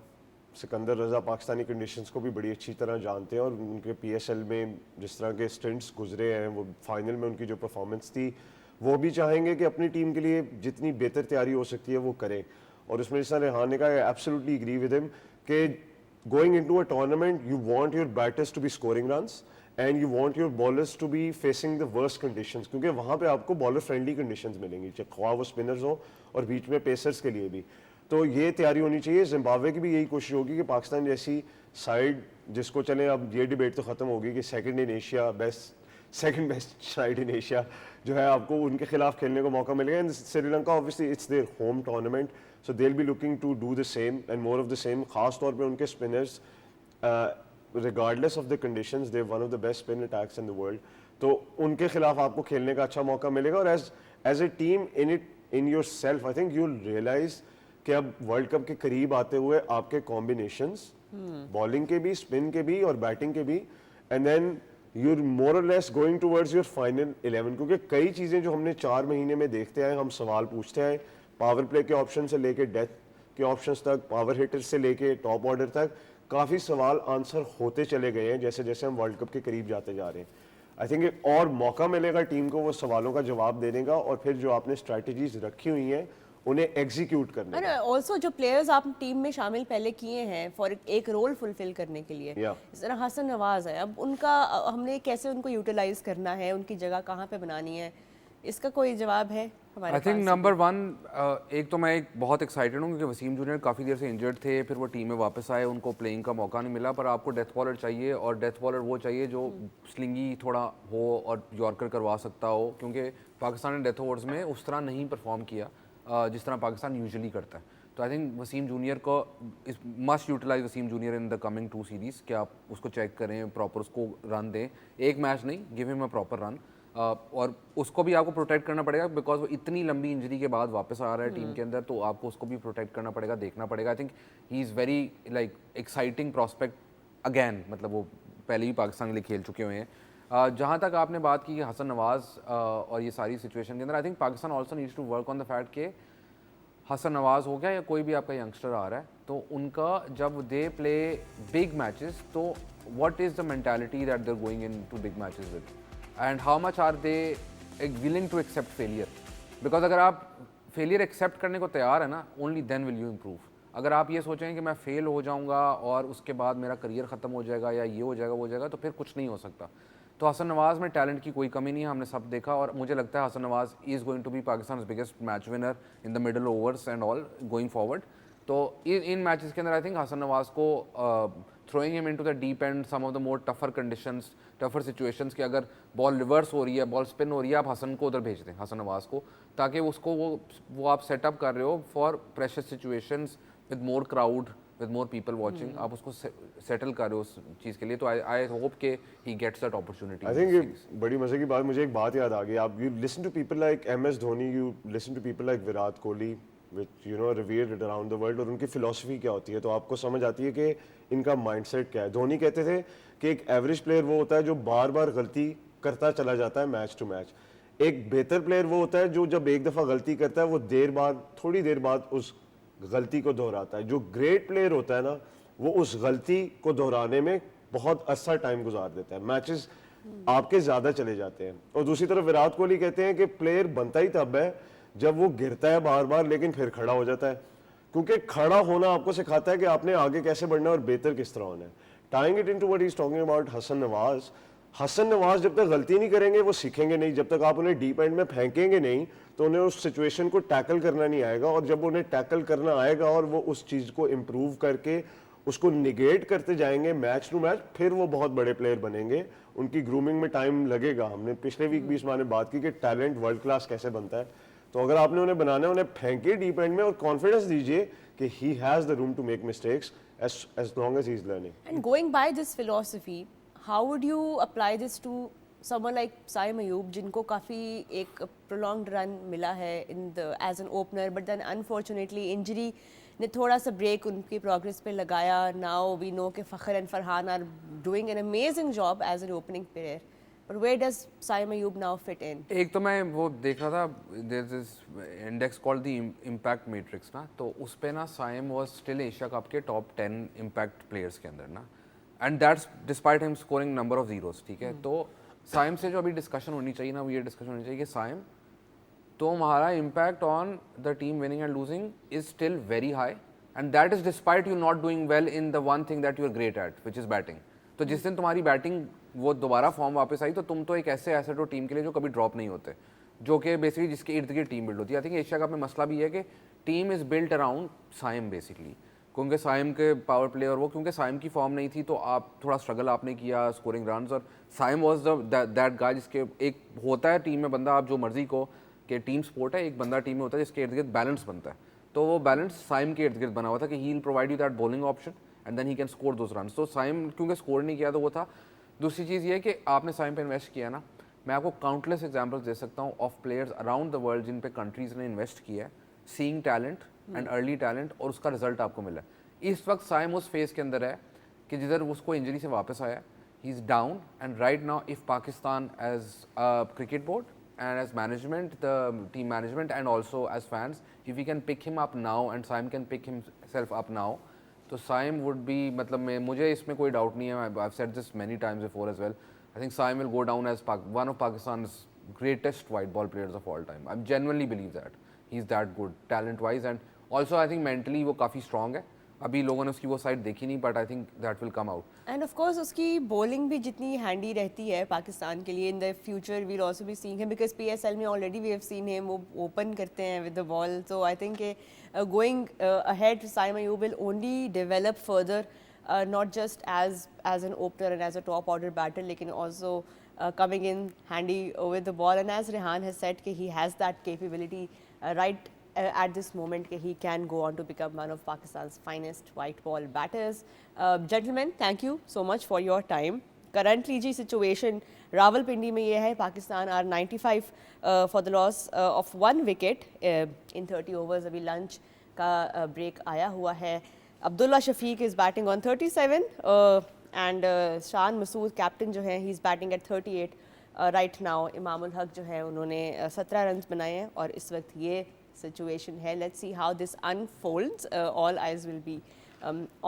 सिकंदर रजा पाकिस्तानी कंडीशंस को भी बड़ी अच्छी तरह जानते हैं, और उनके PSL में जिस तरह के स्टिंट्स गुजरे हैं, वो फाइनल में उनकी जो परफॉर्मेंस थी, वो भी चाहेंगे कि अपनी टीम के लिए जितनी बेहतर तैयारी हो सकती है वो करें. और उसमें जिस तरह रेहान ने कहा, एब्सोल्युटली एग्री विद हिम कि going into a tournament you want your batters to be scoring runs and you want your bowlers to be facing the worst conditions, क्योंकि वहाँ पे आपको बॉलर फ्रेंडली कंडीशंस मिलेंगी, चाहे ख्वाह वो स्पिनर्स हो और बीच में पेसर्स के लिए भी. तो ये तैयारी होनी चाहिए. जिम्बाब्वे की भी यही कोशिश होगी कि पाकिस्तान जैसी साइड, जिसको चले, अब ये डिबेट तो ख़त्म होगी कि second in Asia second best side in Asia जो है, आपको उनके खिलाफ खेलने को मौका मिलेगा. And Sri Lanka obviously it's their home tournament, so they'll be looking to do the same and more of the same. खास तौर पे उनके spinners, regardless of the conditions, they're one of the best spin attacks in the world. तो उनके खिलाफ आपको खेलने का अच्छा मौका मिलेगा. और as a team in yourself, I think you'll realize कि अब वर्ल्ड कप के करीब आते हुए आपके कॉम्बिनेशंस, बॉलिंग के भी, स्पिन के भी और बैटिंग के भी, and then you're more or less going towards your final 11. क्योंकि कई चीज़ें जो हमने 4 महीने में देखते आए, हम सवाल पूछते आए, पावर प्ले के ऑप्शन से लेके डेथ के ऑप्शंस तक, पावर हिटर से लेके टॉप ऑर्डर तक, काफ़ी सवाल आंसर होते चले गए हैं जैसे जैसे हम वर्ल्ड कप के करीब जाते जा रहे हैं. आई थिंक एक और मौका मिलेगा टीम को वो सवालों का जवाब देने का, और फिर जो आपने स्ट्रैटेजीज रखी हुई हैं उन्हें एग्जीक्यूट करने और का. ऑल्सो जो प्लेयर्स आप टीम में शामिल पहले किए हैं फॉर एक रोल फुलफिल करने के लिए, Yeah. इस तरह हसन नवाज है, अब उनका हमने कैसे उनको यूटिलाइज करना है, उनकी जगह कहाँ पे बनानी है, इसका कोई जवाब है हमारे आई पास? थिंक नंबर 1, एक तो मैं एक बहुत एक्साइटेड हूँ क्योंकि वसीम जूनियर काफ़ी देर से इंजर्ड थे, फिर वो टीम में वापस आए, उनको प्लेइंग का मौका नहीं मिला. पर आपको डेथ बॉलर चाहिए, और डेथ बॉलर वो चाहिए जो स्लिंगी थोड़ा हो और यॉर्कर करवा सकता हो, क्योंकि पाकिस्तान ने डेथ ओवर्स में उस तरह नहीं परफॉर्म किया जिस तरह पाकिस्तान यूजुअली करता है. तो आई थिंक वसीम जूनियर को must utilise Wasim junior in the coming 2 series, कि आप उसको चेक करें, प्रॉपर उसको रन दें, एक मैच नहीं, give him a proper run. और उसको भी आपको प्रोटेक्ट करना पड़ेगा बिकॉज वो इतनी लंबी इंजरी के बाद वापस आ रहा है टीम के अंदर, तो आपको उसको भी प्रोटेक्ट करना पड़ेगा, देखना पड़ेगा. I think he is very like exciting prospect again, मतलब वो पहले ही पाकिस्तान के लिए खेल चुके हुए हैं. जहाँ तक आपने बात की कि हसन नवाज और ये सारी सिचुएशन के अंदर, I think Pakistan also needs to work on the fact के हसन नवाज हो गया या कोई भी आपका यंगस्टर आ रहा है, तो उनका जब दे प्ले बिग मैचेस, तो what is the mentality that they are going into big matches with, and how much are they willing to accept failure. Because अगर आप फेलियर एक्सेप्ट करने को तैयार है ना, only then will you improve. अगर आप ये सोचें कि मैं फेल हो जाऊंगा और उसके बाद मेरा करियर ख़त्म हो जाएगा या ये हो जाएगा वो हो जाएगा, तो फिर कुछ नहीं हो सकता. तो हसन नवाज में टैलेंट की कोई कमी नहीं है, हमने सब देखा, और मुझे लगता है Hasan Nawaz is going to be Pakistan biggest match winner in the middle overs and all going forward. तो इन मैचेस के अंदर आई थिंक हसन नवाज को throwing him into the deep end some of the more tougher conditions, tougher situations कि अगर बॉल रिवर्स हो रही है, बॉल स्पिन हो रही है, आप हसन को उधर भेज दें, हसन नवाज को, ताकि उसको वो आप सेटअप कर रहे हो for pressure situations with more crowd, with more people watching, आप उसको सेटल कर रहे हो उस चीज़ के लिए. तो आई होप के he gets that opportunity. I think ये बड़ी मजे की बात, मुझे एक बात याद आ गई. आप you listen to people like MS Dhoni, you listen to people like Virat Kohli, which you know revered around the world, और उनकी फिलॉसफी क्या होती है, तो आपको समझ आती है कि इनका माइंडसेट क्या है. धोनी कहते थे कि एक एवरेज प्लेयर वो होता है जो बार बार गलती करता चला जाता है मैच टू मैच. एक बेहतर प्लेयर वो होता है जो जब एक दफ़ा गलती करता है वो थोड़ी देर बाद उस गलती को दोहराता है. जो ग्रेट प्लेयर होता है ना, वो उस गलती को दोहराने में बहुत अच्छा टाइम गुजार देता है. मैचेस आपके ज़्यादा चले जाते हैं. और दूसरी तरफ विराट कोहली कहते हैं कि प्लेयर बनता ही तब है जब वो गिरता है बार बार लेकिन फिर खड़ा हो जाता है, क्योंकि खड़ा होना आपको सिखाता है कि आपने आगे कैसे बढ़ना है और बेहतर किस तरह होना है. Tying it into what he is talking about Hasan Nawaz जब तक गलती नहीं करेंगे वो सीखेंगे नहीं. जब तक आप उन्हें डीप एंड में फेंकेंगे नहीं तो उन्हें उस सिचुएशन को टैकल करना नहीं आएगा, और जब उन्हें टैकल करना आएगा और वो उस चीज़ को इम्प्रूव करके उसको निगेट करते जाएंगे मैच टू मैच, फिर वो बहुत बड़े प्लेयर बनेंगे. उनकी ग्रूमिंग में टाइम लगेगा. हमने पिछले वीक भी इस बारे में बात की कि टैलेंट वर्ल्ड क्लास कैसे बनता है. तो अगर आपने उन्हें बनाना है, उन्हें फेंके डीप एंड में और कॉन्फिडेंस दीजिए कि he has the room to make mistakes as long as he is learning. And going by this philosophy, how would you apply this to someone like Saim Ayub, जिनको काफ़ी एक prolonged run मिला है as an opener, but then unfortunately injury ने थोड़ा सा break उनकी progress पे लगाया. Now we know कि Fakhar and Farhan are doing an amazing job as an opening player. But where does Saim Ayub now fit in? एक तो मैं वो देख रहा था, there's this index called the impact matrix ना, तो उस पे ना Saim was still Asia cup के top 10 impact players के अंदर ना, and that's despite him scoring number of zeros. ठीक है, तो साइम से जो अभी डिस्कशन होनी चाहिए ना, वो ये डिस्कशन होनी चाहिए कि साइम तुम्हारा impact on the team winning and losing is still very high, and that is despite you not doing well in the one thing that you are great at, which is batting. तो जिस दिन तुम्हारी बैटिंग वो दोबारा फॉर्म वापस आई, तो तुम तो एक ऐसे एसेट हो टीम के लिए जो कभी ड्रॉप नहीं होते, जो कि बेसिकली जिसके इर्द गिर्द टीम बिल्ड होती है. आई थिंक एशिया कप में मसला भी है कि team is built around Saim basically, क्योंकि साइम के पावर प्ले और वो, क्योंकि साइम की फॉर्म नहीं थी तो आप थोड़ा स्ट्रगल आपने किया स्कोरिंग रन्स, और साइम वाज दैट गाय जिसके एक होता है टीम में बंदा, आप जो मर्जी को कि टीम स्पोर्ट है, एक बंदा टीम में होता है जिसके इर्द गिर्द बैलेंस बनता है. तो वो बैलेंस साइम के इर्द गिर्द बना हुआ था कि he will provide you that bowling option and then he can score those runs. तो साइम क्योंकि स्कोर नहीं किया तो वो था. दूसरी चीज़ ये है कि आपने साइम पे इन्वेस्ट किया ना, मैं आपको काउंटलेस एग्जांपल्स दे सकता हूँ of players around the world जिन पे कंट्रीज ने इन्वेस्ट किया है, seeing talent and early talent, और उसका रिजल्ट आपको मिला. इस वक्त साइम उस फेज़ के अंदर है कि जिधर उसको इंजरी से वापस आया, he is down, and right now if Pakistan as cricket board and as management, the team management, and also as fans, if we can pick him up now and Saim can pick himself up now, तो Saim would be, मतलब मुझे इसमें कोई डाउट नहीं है. I've said this many times before as well. I think Saim will go down as one of Pakistan's greatest white ball players of all time. I genuinely believe that he's that good talent wise, and also I think mentally वो काफ़ी strong है. अभी लोगों ने उसकी वो साइड देखी नहीं, but I think that will come out. And of course उसकी बॉलिंग भी जितनी हैंडी रहती है पाकिस्तान के लिए, in the future we will also be seeing him, because PSL में already we have seen him, वो ओपन करते हैं with the ball. So I think going ahead Saim Ayub will only develop further, not just as an opener and as a top order batter, लेकिन also coming in handy with the ball. And as Rehan has said, he has that capability right at this moment, he can go on to become one of Pakistan's finest white ball batters. Gentlemen, thank you so much for your time. Currently जी situation Rawalpindi में ये है, Pakistan are 95 for the loss of 1 wicket in 30 overs. अभी lunch का break आया हुआ है. Abdullah Shafiq is batting on 37. And Shan Masood captain जो है he is batting at 38 right now. Imamul Haq जो है उन्होंने 17 रन बनाए हैं और इस वक्त ये सिचुएशन है. Let's see how this unfolds. All eyes will B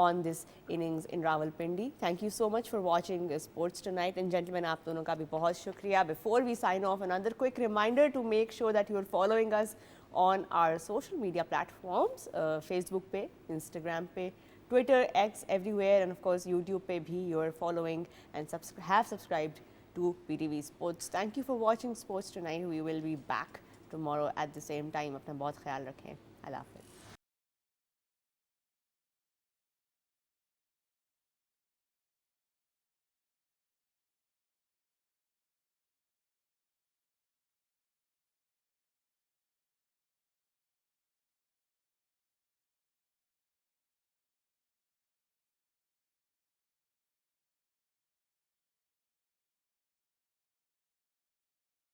on this innings in Rawalpindi. Thank you so much for watching Sports Tonight. And gentlemen, आप दोनों का भी बहुत शुक्रिया. Before we sign off, another quick reminder to make sure that you are following us on our social media platforms, Facebook पे, Instagram पे, Twitter, X, everywhere, and of course YouTube पे भी you are following and have subscribed to PTV Sports. Thank you for watching Sports Tonight. We will be back tomorrow at the same time. अपना बहुत ख्याल रखें. अल्लाह हाफ़िज़.